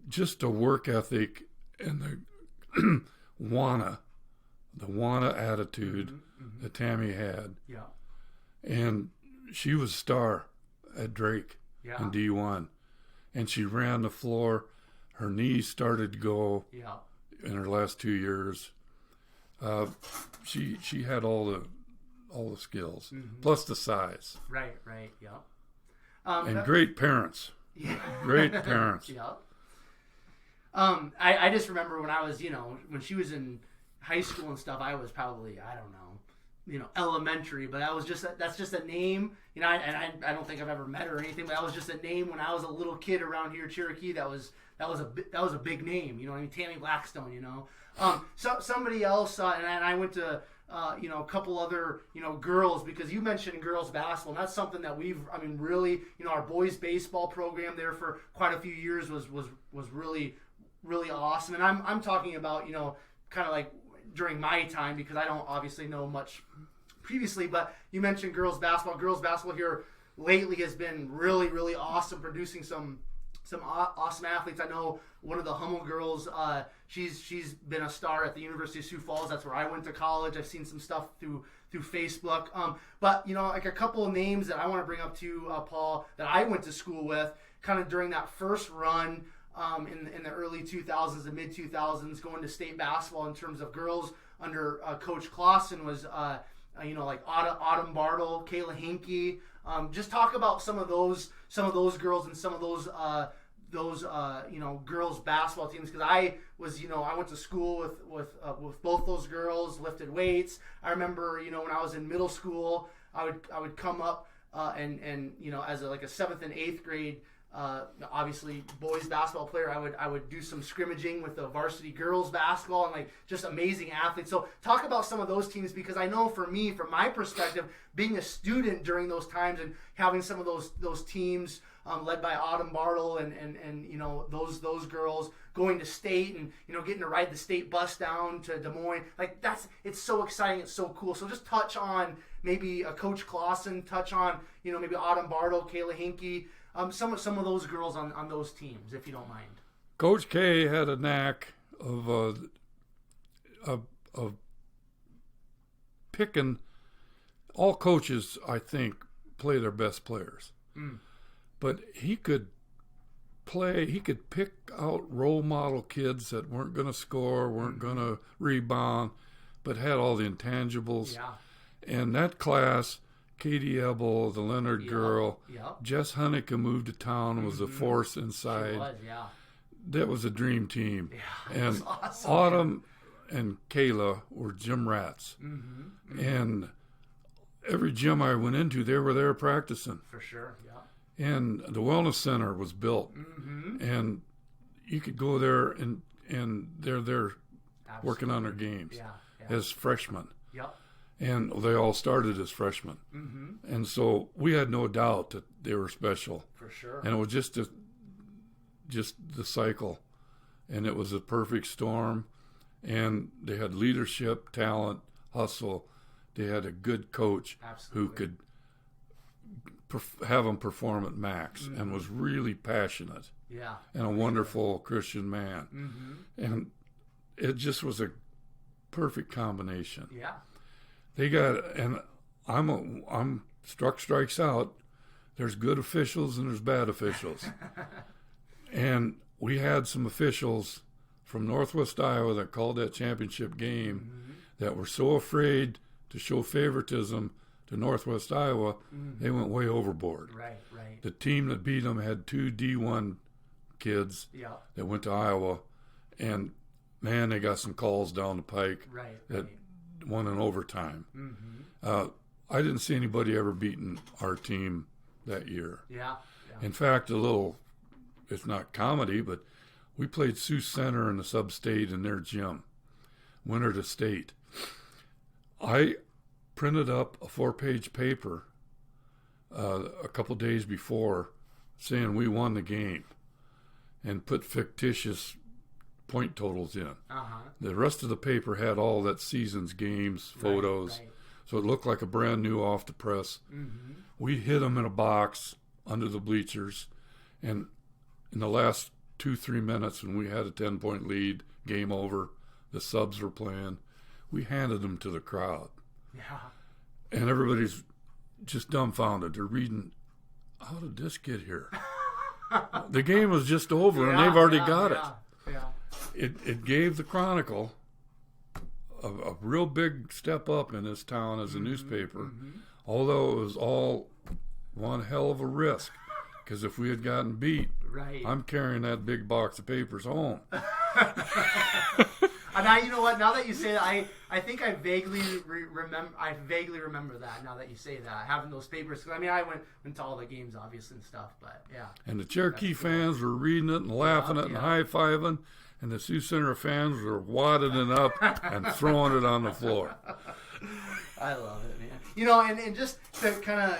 Speaker 2: just the work ethic and the wanna attitude that Tammy had.
Speaker 1: Yeah.
Speaker 2: And she was a star at Drake in D1. And she ran the floor. Her knees started to go in her last 2 years. She had all the skills, plus the size.
Speaker 1: Right, yeah.
Speaker 2: And great parents.
Speaker 1: Yeah.
Speaker 2: Great parents.
Speaker 1: Yeah. I just remember when I was, when she was in high school and stuff, I was probably, I don't know, elementary, but that's just a name, I don't think I've ever met her or anything, but that was just a name when I was a little kid around here, Cherokee. That was a big name, Tammy Blackstone, So somebody else, and I went to, a couple other, girls, because you mentioned girls basketball, and that's something that really, our boys baseball program there for quite a few years was really, really awesome. And I'm talking about, kind of like during my time, because I don't obviously know much previously, but you mentioned girls basketball. Girls basketball here lately has been really, really awesome, producing some awesome athletes. I know one of the Hummel girls, she's been a star at the University of Sioux Falls. That's where I went to college. I've seen some stuff through Facebook. But like a couple of names that I want to bring up to Paul, that I went to school with, kind of during that first run in the early 2000s, the mid 2000s, going to state basketball in terms of girls under Coach Clausen was like Autumn Bartle, Kayla Hinkey. Just talk about some of those girls and some of those girls basketball teams, because I went to school with both those girls, lifted weights. I remember when I was in middle school, I would come up and as a 7th and 8th grade obviously boys basketball player, I would do some scrimmaging with the varsity girls basketball, and just amazing athletes. So talk about some of those teams, because I know for me, from my perspective, being a student during those times and having some of those teams led by Autumn Bartle and those girls going to state and getting to ride the state bus down to Des Moines, it's so exciting, it's so cool. So just touch on maybe Coach Clausen touch on, maybe Autumn Bartle, Kayla Hinkie, some of those girls on those teams, if you don't mind.
Speaker 2: Coach K had a knack of picking. All coaches, I think, play their best players, but he could pick out role model kids that weren't going to score, weren't going to rebound, but had all the intangibles.
Speaker 1: Yeah.
Speaker 2: And that class, Katie Ebel, the Leonard girl, Jess Honeycomb moved to town, was a force inside.
Speaker 1: She was, yeah.
Speaker 2: That was a dream team.
Speaker 1: Yeah,
Speaker 2: and
Speaker 1: awesome,
Speaker 2: Autumn and Kayla were gym rats. And every gym I went into, they were there practicing.
Speaker 1: For sure, yeah.
Speaker 2: And the wellness center was built, and you could go there and they're there working on their games as freshmen.
Speaker 1: Yep.
Speaker 2: And they all started as freshmen, and so we had no doubt that they were special.
Speaker 1: For sure.
Speaker 2: And it was just the cycle, and it was a perfect storm. And they had leadership, talent, hustle. They had a good coach who could have them perform at max and was really passionate.
Speaker 1: Yeah.
Speaker 2: And a wonderful Christian man. And it just was a perfect combination.
Speaker 1: Yeah.
Speaker 2: They got, and I'm strikes out. There's good officials and there's bad officials. And we had some officials from Northwest Iowa that called that championship game that were so afraid to show favoritism to Northwest Iowa, they went way overboard.
Speaker 1: Right.
Speaker 2: The team that beat them had 2 D1 kids that went to Iowa, and man, they got some calls down the pike that won in overtime. I didn't see anybody ever beating our team that year.
Speaker 1: Yeah.
Speaker 2: In fact, it's not comedy, but we played Sioux Center in the sub-state in their gym, winner to state. I printed up a 4-page paper a couple days before saying we won the game and put fictitious point totals in. The rest of the paper had all that season's games, photos, so it looked like a brand new off the press. We hid them in a box under the bleachers, and in the last 2-3 minutes when we had a 10-point lead, game over, the subs were playing, we handed them to the crowd.
Speaker 1: Yeah.
Speaker 2: And everybody's just dumbfounded. They're reading, how did this get here? The game was just over, and they've already got it. It gave the Chronicle a real big step up in this town as a newspaper, although it was all one hell of a risk. Because if we had gotten beat, I'm carrying that big box of papers home.
Speaker 1: Now you know what? Now that you say that, I think I vaguely remember. I vaguely remember that. Now that you say that, having those papers. Cause, I mean, I went to all the games, obviously, and stuff. But yeah.
Speaker 2: And the Cherokee fans were reading it and laughing it and high-fiving, and the Sioux Center fans were wadding it up and throwing it on the floor.
Speaker 1: I love it, man. And just to kind of,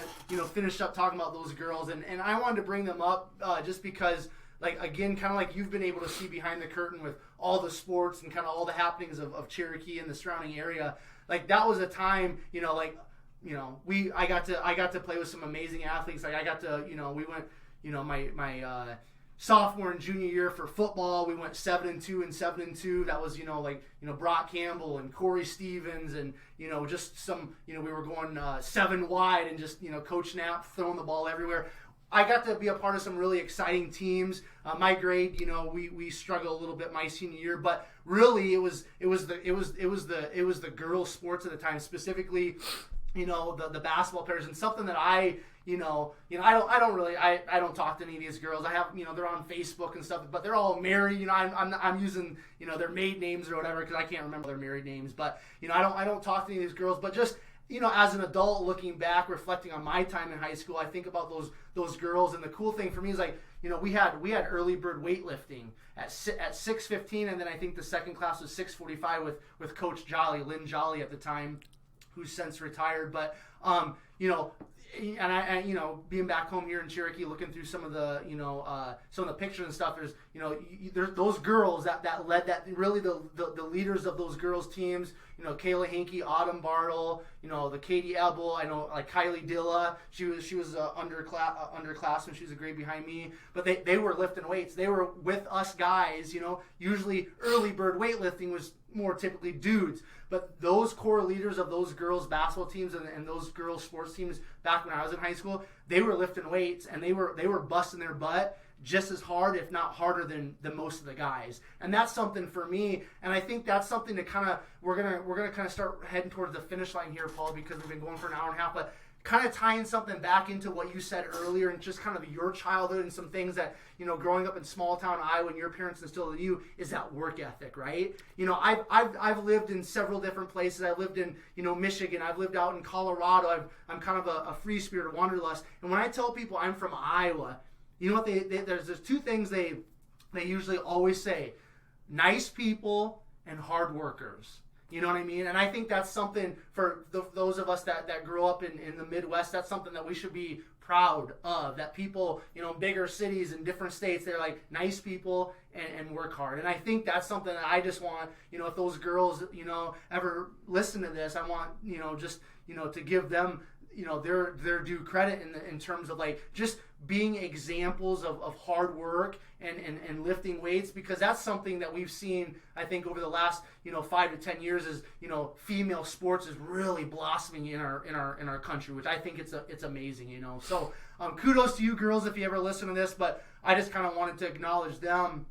Speaker 1: finish up talking about those girls, and I wanted to bring them up just because, like, again, kind of like you've been able to see behind the curtain with all the sports and kind of all the happenings of Cherokee and the surrounding area. Like, that was a time, I got to play with some amazing athletes. Like, I got to, we went, my sophomore and junior year for football, we went 7-2 and 7-2. That was, Brock Campbell and Corey Stevens and, just some, we were going 7 wide and just, Coach Knapp throwing the ball everywhere. I got to be a part of some really exciting teams. My grade, we struggled a little bit my senior year, but really it was the girls' sports at the time, specifically, the basketball players, and something that I don't talk to any of these girls. I have, they're on Facebook and stuff, but they're all married. I'm using, their maid names or whatever because I can't remember their married names. But I don't talk to any of these girls. But just as an adult looking back, reflecting on my time in high school, I think about those girls. And the cool thing for me is we had early bird weightlifting at 6:15, and then I think the second class was 6:45 with Coach Lynn Jolly at the time, who's since retired. But and I being back home here in Cherokee, looking through some of the some of the pictures and stuff, there's those girls that led that, really the leaders of those girls teams, Kayla Hinkey, Autumn Bartle, the Katie Ebel, I know, like Kylie Dilla, she was underclassman, she was a grade behind me, but they were lifting weights, they were with us guys, usually early bird weightlifting was more typically dudes, but those core leaders of those girls basketball teams and those girls sports teams back when I was in high school, they were lifting weights and they were busting their butt just as hard, if not harder than most of the guys. And that's something for me, and I think that's something to kind of, we're gonna kind of start heading towards the finish line here, Paul, because we've been going for an hour and a half, but kind of tying something back into what you said earlier and just kind of your childhood and some things that, growing up in small town Iowa and your parents instilled in you is that work ethic, right? I've lived in several different places. I've lived in, Michigan. I've lived out in Colorado. I'm kind of a free spirit, a wanderlust. And when I tell people I'm from Iowa, you know what there's two things they usually always say: nice people and hard workers. You know what I mean? And I think that's something for those of us that grew up in the Midwest, that's something that we should be proud of, that people, bigger cities and different states, they're like nice people and work hard. And I think that's something that I just want, if those girls, ever listen to this, I want, to give them, their due credit in terms of like just being examples of hard work and lifting weights, because that's something that we've seen, I think, over the last 5 to 10 years is female sports is really blossoming in our country, which I think it's amazing. So kudos to you girls if you ever listen to this, but I just kind of wanted to acknowledge them,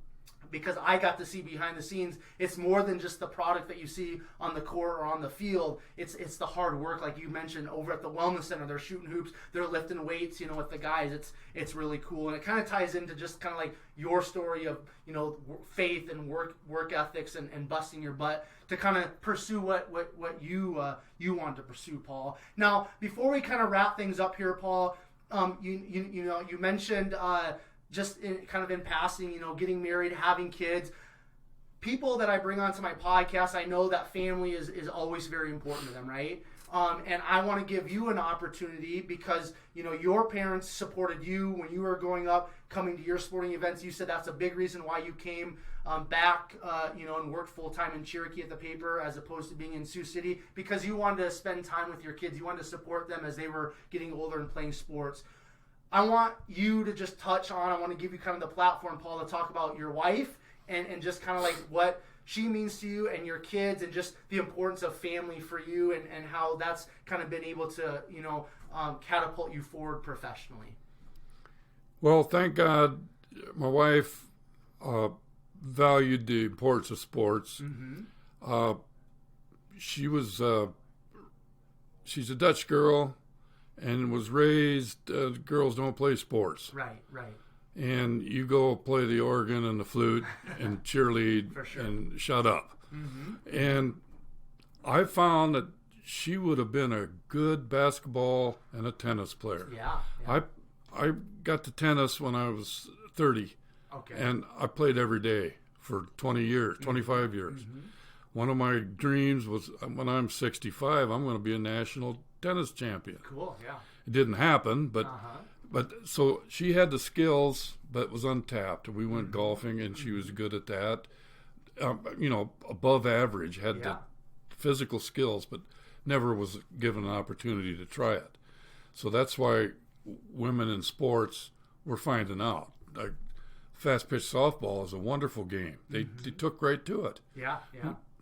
Speaker 1: because I got to see behind the scenes. It's more than just the product that you see on the court or on the field. It's the hard work, like you mentioned, over at the wellness center. They're shooting hoops, they're lifting weights, with the guys. It's really cool, and it kind of ties into just kind of like your story of faith and work ethics and busting your butt to kind of pursue what you want to pursue, Paul. Now, before we kind of wrap things up here, Paul, you mentioned. Just in passing, getting married, having kids. People that I bring onto my podcast, I know that family is always very important to them, right? And I want to give you an opportunity because, your parents supported you when you were growing up, coming to your sporting events. You said that's a big reason why you came back, and worked full-time in Cherokee at the paper as opposed to being in Sioux City, because you wanted to spend time with your kids. You wanted to support them as they were getting older and playing sports. I want you to just touch on, I want to give you kind of the platform, Paul, to talk about your wife and just kind of like what she means to you and your kids and just the importance of family for you and how that's kind of been able to, catapult you forward professionally.
Speaker 2: Well, thank God my wife valued the importance of sports. Mm-hmm. She's a Dutch girl. And was raised, girls don't play sports.
Speaker 1: Right.
Speaker 2: And you go play the organ and the flute and cheerlead and shut up. Mm-hmm. And I found that she would have been a good basketball and a tennis player.
Speaker 1: Yeah.
Speaker 2: I got to tennis when I was 30.
Speaker 1: Okay.
Speaker 2: And I played every day for 20 years, 25 years. Mm-hmm. One of my dreams was when I'm 65, I'm going to be a national tennis champion.
Speaker 1: Cool, yeah.
Speaker 2: It didn't happen, but so she had the skills, but was untapped. We went golfing, and she was good at that. Above average, had the physical skills, but never was given an opportunity to try it. So that's why women in sports were finding out. Like, fast pitch softball is a wonderful game. They took right to it.
Speaker 1: Yeah.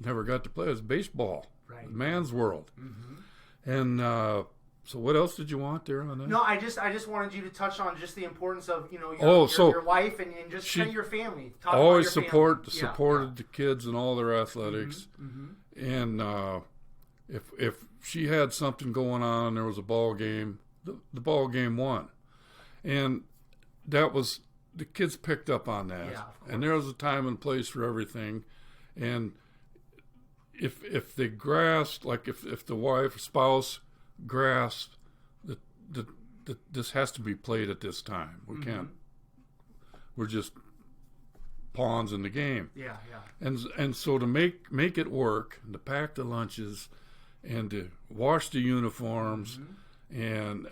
Speaker 2: Never got to play. It was baseball.
Speaker 1: Right.
Speaker 2: Man's world. Mm-hmm. And so what else did you want there on that?
Speaker 1: No, I just wanted you to touch on just the importance of, your wife and just kind of your family. Talk
Speaker 2: always
Speaker 1: about your family.
Speaker 2: supported the kids in all their athletics. Mm-hmm. And if she had something going on and there was a ball game, the ball game won. And that was, the kids picked up on that.
Speaker 1: Yeah,
Speaker 2: and there was a time and place for everything. And if they grasped, like if the wife, spouse grasped that this has to be played at this time. We can't. We're just pawns in the game.
Speaker 1: Yeah.
Speaker 2: And so to make it work, and to pack the lunches, and to wash the uniforms, and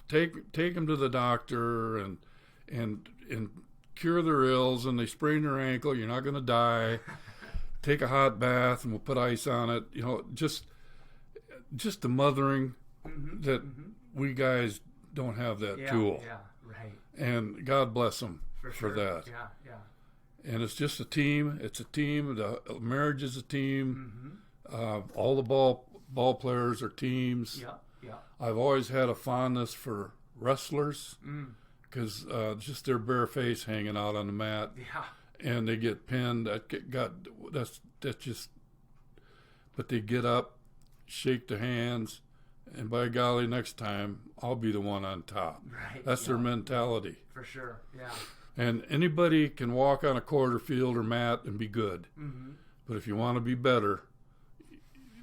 Speaker 2: take them to the doctor and cure their ills, and they sprain their ankle. You're not going to die. Take a hot bath, and we'll put ice on it. Just the mothering that we guys don't have that tool.
Speaker 1: Yeah, right.
Speaker 2: And God bless them for that.
Speaker 1: Yeah.
Speaker 2: And it's just a team. It's a team. The marriage is a team. All the ball players are teams.
Speaker 1: Yeah.
Speaker 2: I've always had a fondness for wrestlers because just their bare face hanging out on the mat.
Speaker 1: Yeah.
Speaker 2: And they get pinned. That's just. But they get up, shake the hands, and by golly, next time I'll be the one on top.
Speaker 1: Right.
Speaker 2: That's their mentality.
Speaker 1: For sure. Yeah.
Speaker 2: And anybody can walk on a quarter field or mat and be good. But if you want to be better,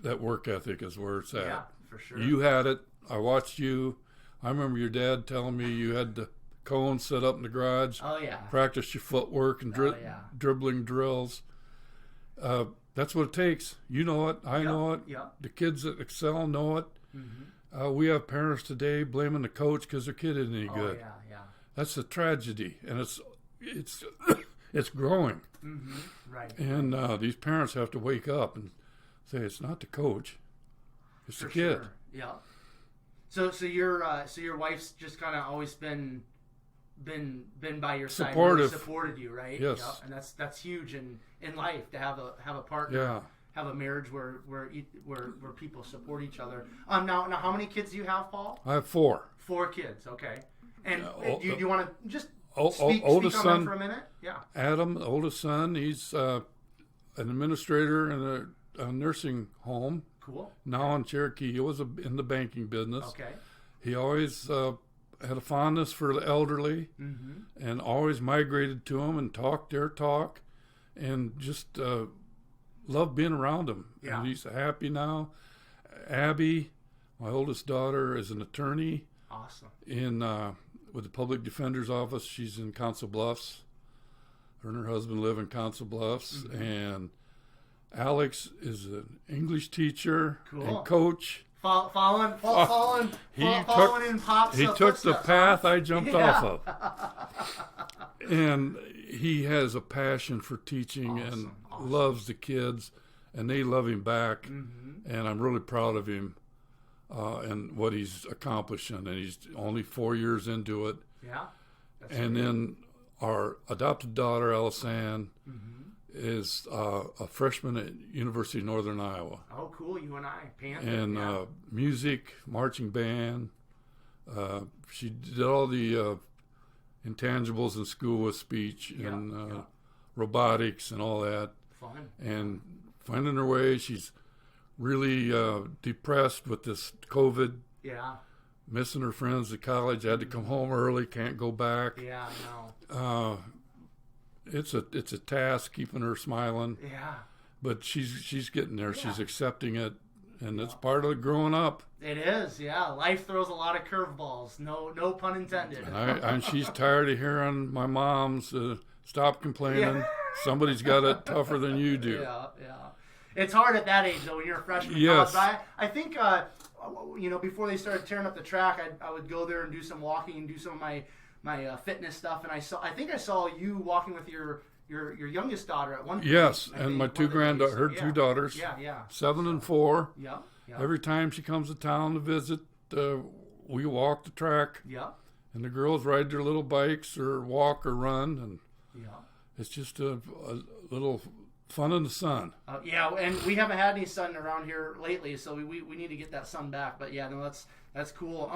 Speaker 2: that work ethic is where it's at.
Speaker 1: Yeah, for sure.
Speaker 2: You had it. I watched you. I remember your dad telling me you had the cones set up in the garage.
Speaker 1: Oh, yeah.
Speaker 2: Practice your footwork and dribbling drills. That's what it takes. You know it. I know it.
Speaker 1: Yeah.
Speaker 2: The kids that excel know it. We have parents today blaming the coach because their kid isn't any good.
Speaker 1: Yeah.
Speaker 2: That's a tragedy, and it's growing.
Speaker 1: Right.
Speaker 2: And these parents have to wake up and say it's not the coach, it's the kid.
Speaker 1: Sure. Yeah. So your wife's just kind of always been by your side,
Speaker 2: Supportive.
Speaker 1: really supported you, right?
Speaker 2: Yes.
Speaker 1: Yeah. And that's huge in life to have a partner.
Speaker 2: Yeah.
Speaker 1: Have a marriage where people support each other. Now how many kids do you have, Paul?
Speaker 2: I have 4.
Speaker 1: 4 kids. Okay. And do you want to just speak
Speaker 2: oldest
Speaker 1: on
Speaker 2: son
Speaker 1: them for a minute? Yeah.
Speaker 2: Adam, the oldest son, he's an administrator in a nursing home.
Speaker 1: Cool.
Speaker 2: Now in Cherokee. He was in the banking business.
Speaker 1: Okay.
Speaker 2: He always had a fondness for the elderly and always migrated to them and talked their talk and just loved being around them.
Speaker 1: Yeah.
Speaker 2: And he's happy now. Abby, my oldest daughter, is an attorney.
Speaker 1: Awesome.
Speaker 2: With the public defender's office. She's in Council Bluffs. Her and her husband live in Council Bluffs. And Alex is an English teacher and coach.
Speaker 1: Following in Pop's
Speaker 2: He took the path I jumped off of. And he has a passion for teaching and loves the kids, and they love him back. And I'm really proud of him and what he's accomplishing. And he's only 4 years into it.
Speaker 1: Yeah.
Speaker 2: And then our adopted daughter, Alisanne, is a freshman at University of Northern Iowa.
Speaker 1: Oh, cool. You and I. Panther.
Speaker 2: And music, marching band. She did all the intangibles in school with speech and robotics and all that.
Speaker 1: Fun.
Speaker 2: And finding her way. She's really depressed with this COVID.
Speaker 1: Yeah.
Speaker 2: Missing her friends at college. Had to come home early. Can't go back.
Speaker 1: Yeah, I know.
Speaker 2: It's a task keeping her smiling.
Speaker 1: Yeah.
Speaker 2: But she's getting there. Yeah. She's accepting it, and it's part of growing up.
Speaker 1: It is, yeah. Life throws a lot of curveballs. No pun intended.
Speaker 2: And she's tired of hearing my mom's stop complaining. Somebody's got it tougher than you do.
Speaker 1: Yeah. It's hard at that age, though, when you're a freshman.
Speaker 2: Yes.
Speaker 1: But I think, before they started tearing up the track, I would go there and do some walking and do some of my fitness stuff. And I think I saw you walking with your youngest daughter at one point.
Speaker 2: Yes, and my 2 granddaughters, her 2 daughters.
Speaker 1: Yeah.
Speaker 2: 7 and 4.
Speaker 1: Yeah.
Speaker 2: Every time she comes to town to visit, we walk the track.
Speaker 1: Yeah.
Speaker 2: And the girls ride their little bikes or walk or run, and it's just a little fun in the sun.
Speaker 1: And we haven't had any sun around here lately, so we need to get that sun back. But yeah, no, that's cool.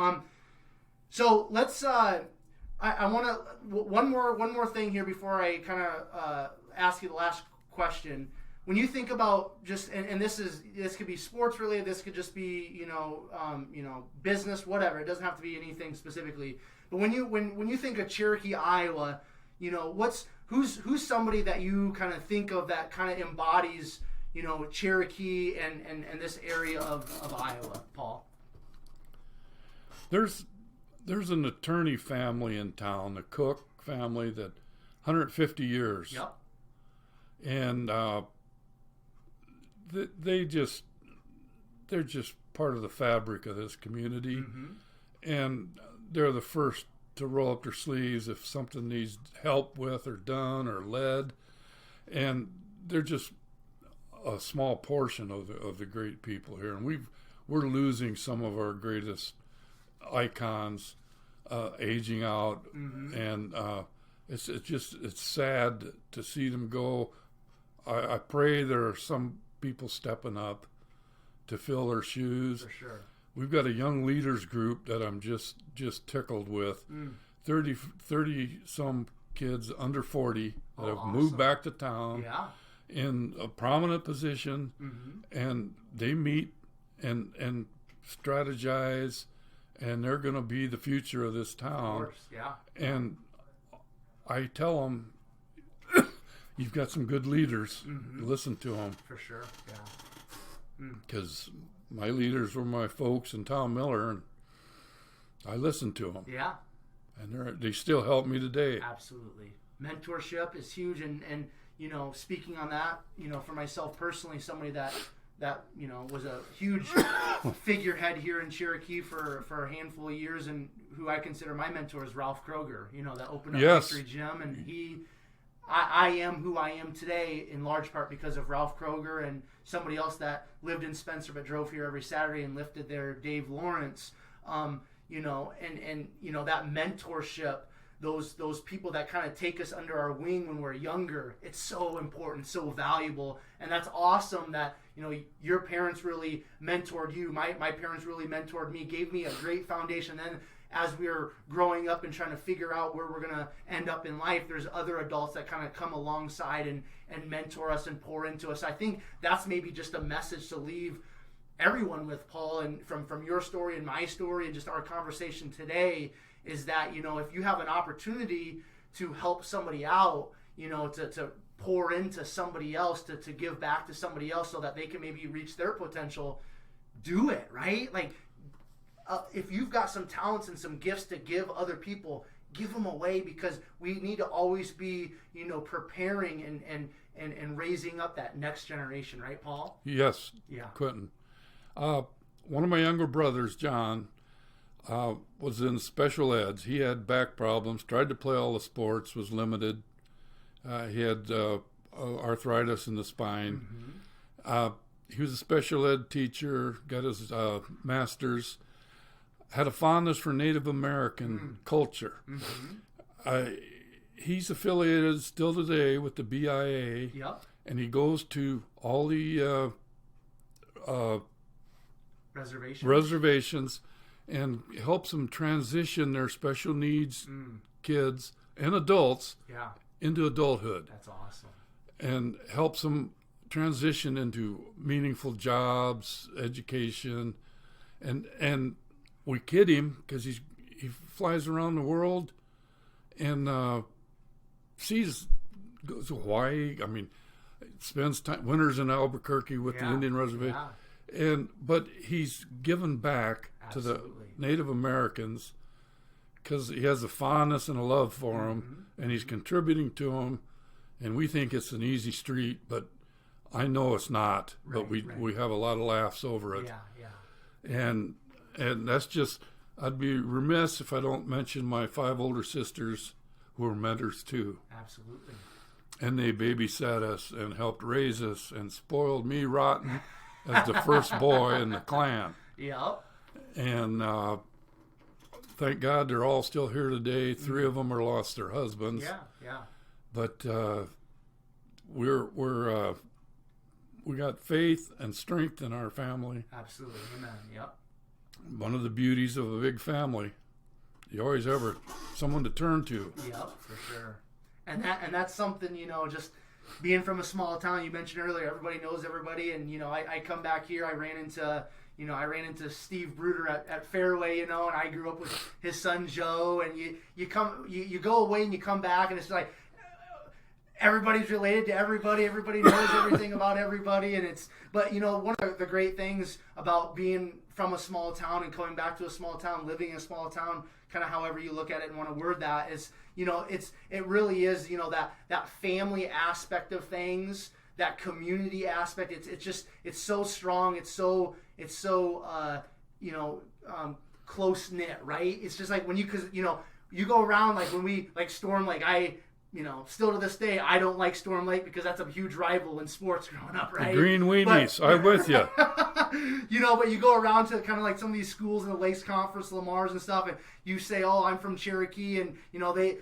Speaker 1: So let's. I want to one more thing here before I kind of ask you the last question. When you think about just and this could be sports related, this could just be business, whatever. It doesn't have to be anything specifically. But when you think of Cherokee, Iowa, who's somebody that you kind of think of that kind of embodies Cherokee and this area of Iowa, Paul?
Speaker 2: There's an attorney family in town, the Cook family, that 150 years.
Speaker 1: Yep.
Speaker 2: And they're just part of the fabric of this community,
Speaker 1: Mm-hmm.
Speaker 2: and they're the first to roll up their sleeves if something needs help with or done or led, and they're just a small portion of the great people here, and we're losing some of our greatest icons, aging out,
Speaker 1: Mm-hmm.
Speaker 2: and it's sad to see them go. I pray there are some people stepping up to fill their shoes.
Speaker 1: For sure.
Speaker 2: We've got a young leaders group that I'm just tickled with. 30 some kids under 40 that have
Speaker 1: awesome.
Speaker 2: moved back to town
Speaker 1: Yeah.
Speaker 2: in a prominent position,
Speaker 1: Mm-hmm.
Speaker 2: and they meet and strategize, and they're going to be the future of this
Speaker 1: Of
Speaker 2: town.
Speaker 1: course. Yeah.
Speaker 2: And I tell them, you've got some good leaders.
Speaker 1: Mm-hmm.
Speaker 2: Listen to them,
Speaker 1: For sure. Yeah.
Speaker 2: because my leaders were my folks and Tom Miller, and I listened to them,
Speaker 1: Yeah.
Speaker 2: and they still help me today.
Speaker 1: Absolutely. Mentorship is huge, and you know, speaking on that, you know, for myself personally, somebody that you know was a huge figurehead here in Cherokee for a handful of years, and who I consider my mentor is Ralph Kroger. You know, that opened up
Speaker 2: Yes.
Speaker 1: Victory Gym, and I am who I am today in large part because of Ralph Kroger and somebody else that lived in Spencer but drove here every Saturday and lifted there, Dave Lawrence. You know, and you know, that mentorship, those people that kind of take us under our wing when we're younger, it's so important, so valuable. And that's awesome that, you know, your parents really mentored you. My parents really mentored me, gave me a great foundation. Then as we were growing up and trying to figure out where we're going to end up in life, there's other adults that kind of come alongside and mentor us and pour into us. I think that's maybe just a message to leave everyone with, Paul, and from your story and my story and just our conversation today, is that, you know, if you have an opportunity to help somebody out, you know, to pour into somebody else, to give back to somebody else so that they can maybe reach their potential, do it, right? Like, if you've got some talents and some gifts to give other people, give them away, because we need to always be, you know, preparing and raising up that next generation, right, Paul?
Speaker 2: Yes,
Speaker 1: Yeah.
Speaker 2: Quentin. One of my younger brothers, John, was in special eds. He had back problems, tried to play all the sports, was limited. He had arthritis in the spine.
Speaker 1: Mm-hmm.
Speaker 2: He was a special ed teacher, got his master's, had a fondness for Native American culture.
Speaker 1: Mm-hmm.
Speaker 2: He's affiliated still today with the BIA,
Speaker 1: Yep.
Speaker 2: and he goes to all the reservations and helps them transition their special needs kids and adults
Speaker 1: Yeah.
Speaker 2: into adulthood,
Speaker 1: That's awesome.
Speaker 2: and helps them transition into meaningful jobs, education, and we kid him because he flies around the world and goes to Hawaii. I mean, spends time winters in Albuquerque with the Indian reservation.
Speaker 1: Yeah.
Speaker 2: But he's given back
Speaker 1: Absolutely.
Speaker 2: to the Native Americans because he has a fondness and a love for them, and he's contributing to them. And we think it's an easy street, but I know it's not. But we have a lot of laughs over it.
Speaker 1: Yeah.
Speaker 2: And that's just, I'd be remiss if I don't mention my 5 older sisters who are mentors too.
Speaker 1: Absolutely.
Speaker 2: And they babysat us and helped raise us and spoiled me rotten as the first boy in the clan.
Speaker 1: Yep.
Speaker 2: And thank God they're all still here today. 3 of them are lost their husbands.
Speaker 1: Yeah.
Speaker 2: But we got faith and strength in our family.
Speaker 1: Absolutely. Amen. Yep.
Speaker 2: One of the beauties of a big family, you always have someone to turn to.
Speaker 1: Yep, for sure. And that's something, you know, just being from a small town. You mentioned earlier, everybody knows everybody, and you know, I come back here. I ran into Steve Bruder at Fairway, you know, and I grew up with his son Joe. And you go away and you come back, and it's like everybody's related to everybody. Everybody knows everything about everybody, but you know, one of the great things about being from a small town and coming back to a small town, living in a small town, kind of however you look at it and want to word that, is, you know, it really is, you know, that family aspect of things that community aspect. It's so strong. It's so close knit, right? It's just like because you go around, like when we like Storm Lake, still to this day, I don't like Storm Lake because that's a huge rival in sports growing up, right?
Speaker 2: The green weenies, I'm with you.
Speaker 1: But you go around to kind of like some of these schools in the Lakes Conference, Lamar's and stuff, and you say, oh, I'm from Cherokee, and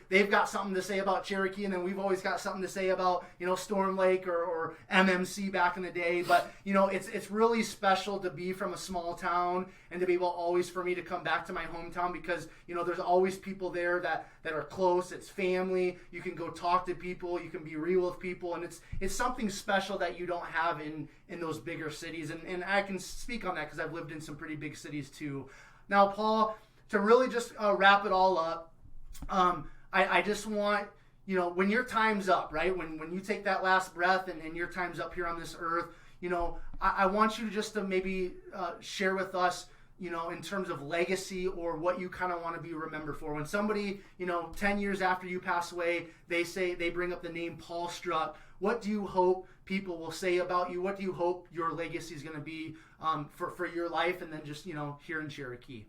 Speaker 1: they've got something to say about Cherokee, and then we've always got something to say about Storm Lake or MMC back in the day. But it's really special to be from a small town and to be able always for me to come back to my hometown because there's always people there that are close. It's family. You can go talk to people. You can be real with people, and it's something special that you don't have in those bigger cities. And I can speak on that because I've lived in some pretty big cities too. Now, Paul, to really just wrap it all up, I just want, when your time's up, right? When you take that last breath and your time's up here on this earth, I want you just to maybe share with us, in terms of legacy or what you kind of want to be remembered for. When somebody, 10 years after you pass away, they bring up the name Paul Struck, what do you hope people will say about you? What do you hope your legacy is going to be for your life and then just, here in Cherokee?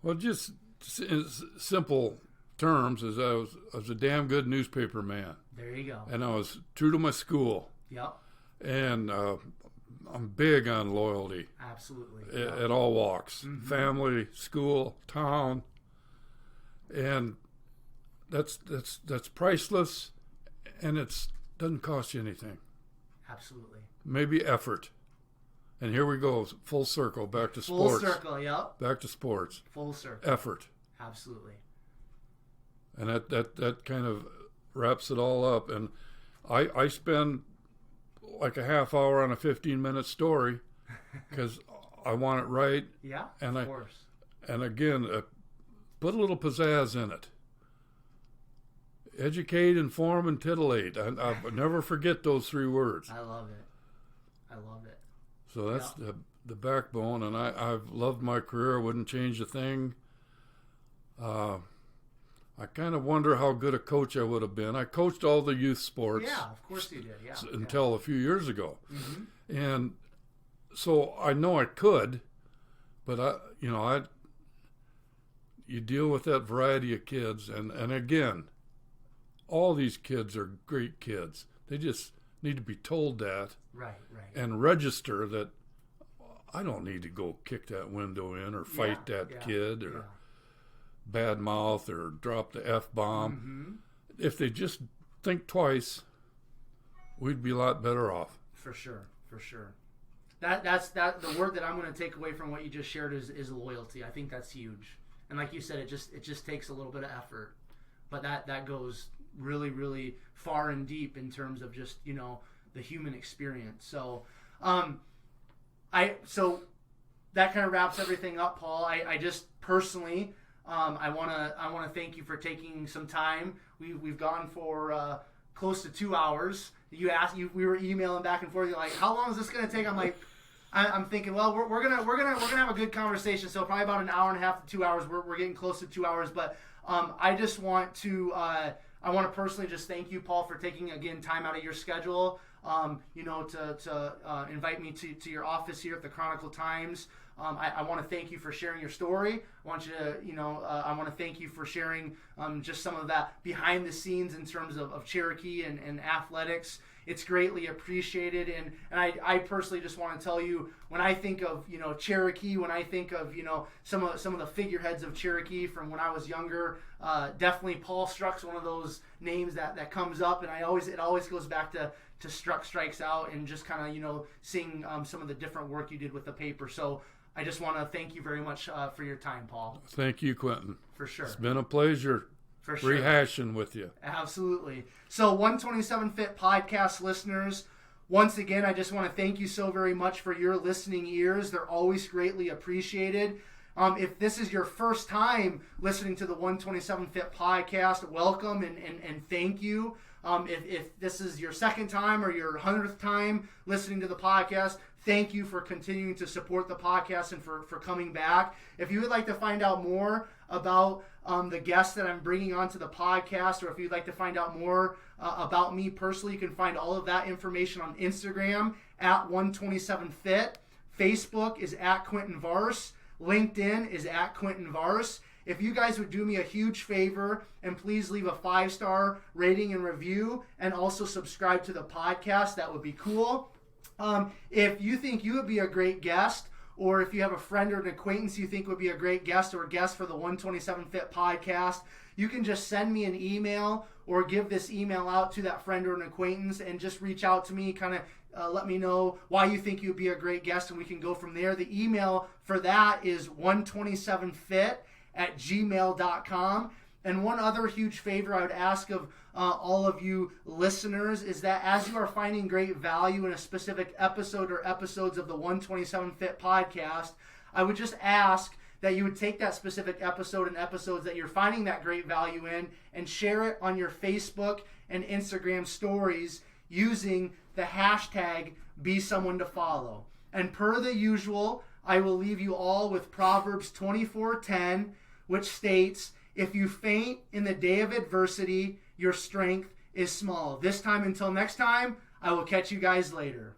Speaker 2: Well, just in simple terms, is I was a damn good newspaper man.
Speaker 1: There you go.
Speaker 2: And I was true to my school.
Speaker 1: Yep.
Speaker 2: And I'm big on loyalty.
Speaker 1: Absolutely.
Speaker 2: At all walks. Mm-hmm. Family, school, town. And that's priceless, and it doesn't cost you anything.
Speaker 1: Absolutely.
Speaker 2: Maybe effort. And here we go, full circle, back to sports.
Speaker 1: Full circle, yep.
Speaker 2: Back to sports.
Speaker 1: Full circle.
Speaker 2: Effort.
Speaker 1: Absolutely.
Speaker 2: And that kind of wraps it all up. And I spend like a half hour on a 15-minute story because I want it right.
Speaker 1: Yeah,
Speaker 2: and
Speaker 1: of course.
Speaker 2: And again, put a little pizzazz in it. Educate, inform, and titillate. I'll never forget those three words.
Speaker 1: I love it.
Speaker 2: So that's the backbone, and I've loved my career. I wouldn't change a thing. I kind of wonder how good a coach I would have been. I coached all the youth sports.
Speaker 1: Yeah, of course you did. Yeah.
Speaker 2: Until a few years ago,
Speaker 1: mm-hmm.
Speaker 2: And so I know I could, but you deal with that variety of kids, and again, all these kids are great kids. They just need to be told that.
Speaker 1: Right.
Speaker 2: And register that I don't need to go kick that window in or fight that kid or bad mouth or drop the F-bomb.
Speaker 1: Mm-hmm.
Speaker 2: If they just think twice, we'd be a lot better off.
Speaker 1: For sure. That's the word that I'm going to take away from what you just shared is loyalty. I think that's huge. And like you said, it just takes a little bit of effort. But that goes really, really far and deep in terms of just, the human experience. So, so that kind of wraps everything up, Paul. I just personally, I want to thank you for taking some time. We've gone for close to 2 hours. We were emailing back and forth. You're like, how long is this going to take? I'm like, I'm thinking, well, we're gonna have a good conversation. So probably about an hour and a half to 2 hours. We're getting close to 2 hours, but I just want to personally just thank you, Paul, for taking again time out of your schedule. To invite me to your office here at the Chronicle Times. I want to thank you for sharing your story. I want to thank you for sharing just some of that behind the scenes in terms of Cherokee and athletics. It's greatly appreciated, and I personally just want to tell you, when I think of Cherokee, when I think of some of the figureheads of Cherokee from when I was younger, definitely Paul Struck's one of those names that comes up, and it always goes back to Struck Strikes Out and just kind of seeing some of the different work you did with the paper. So I just want to thank you very much for your time, Paul.
Speaker 2: Thank you, Quentin.
Speaker 1: For sure.
Speaker 2: It's been a pleasure.
Speaker 1: For sure.
Speaker 2: Rehashing with you.
Speaker 1: Absolutely. So 127 Fit podcast listeners, once again, I just want to thank you so very much for your listening ears. They're always greatly appreciated. If this is your first time listening to the 127 Fit podcast, welcome and thank you. If this is your second time or your 100th time listening to the podcast, thank you for continuing to support the podcast and for coming back. If you would like to find out more about the guests that I'm bringing onto the podcast, or if you'd like to find out more about me personally, you can find all of that information on Instagram at 127fit. Facebook is at Quentin Vars. LinkedIn is at Quentin Vars. If you guys would do me a huge favor and please leave a 5-star rating and review, and also subscribe to the podcast, that would be cool. If you think you would be a great guest, or if you have a friend or an acquaintance you think would be a great guest or guest for the 127 Fit podcast, you can just send me an email or give this email out to that friend or an acquaintance and just reach out to me, kind of let me know why you think you'd be a great guest, and we can go from there. The email for that is 127fit@gmail.com. And one other huge favor I would ask of all of you listeners is that as you are finding great value in a specific episode or episodes of the 127 Fit podcast, I would just ask that you would take that specific episode and episodes that you're finding that great value in and share it on your Facebook and Instagram stories using the hashtag #BeSomeoneToFollow. And per the usual, I will leave you all with Proverbs 24:10, which states, "If you faint in the day of adversity, your strength is small." This time, until next time, I will catch you guys later.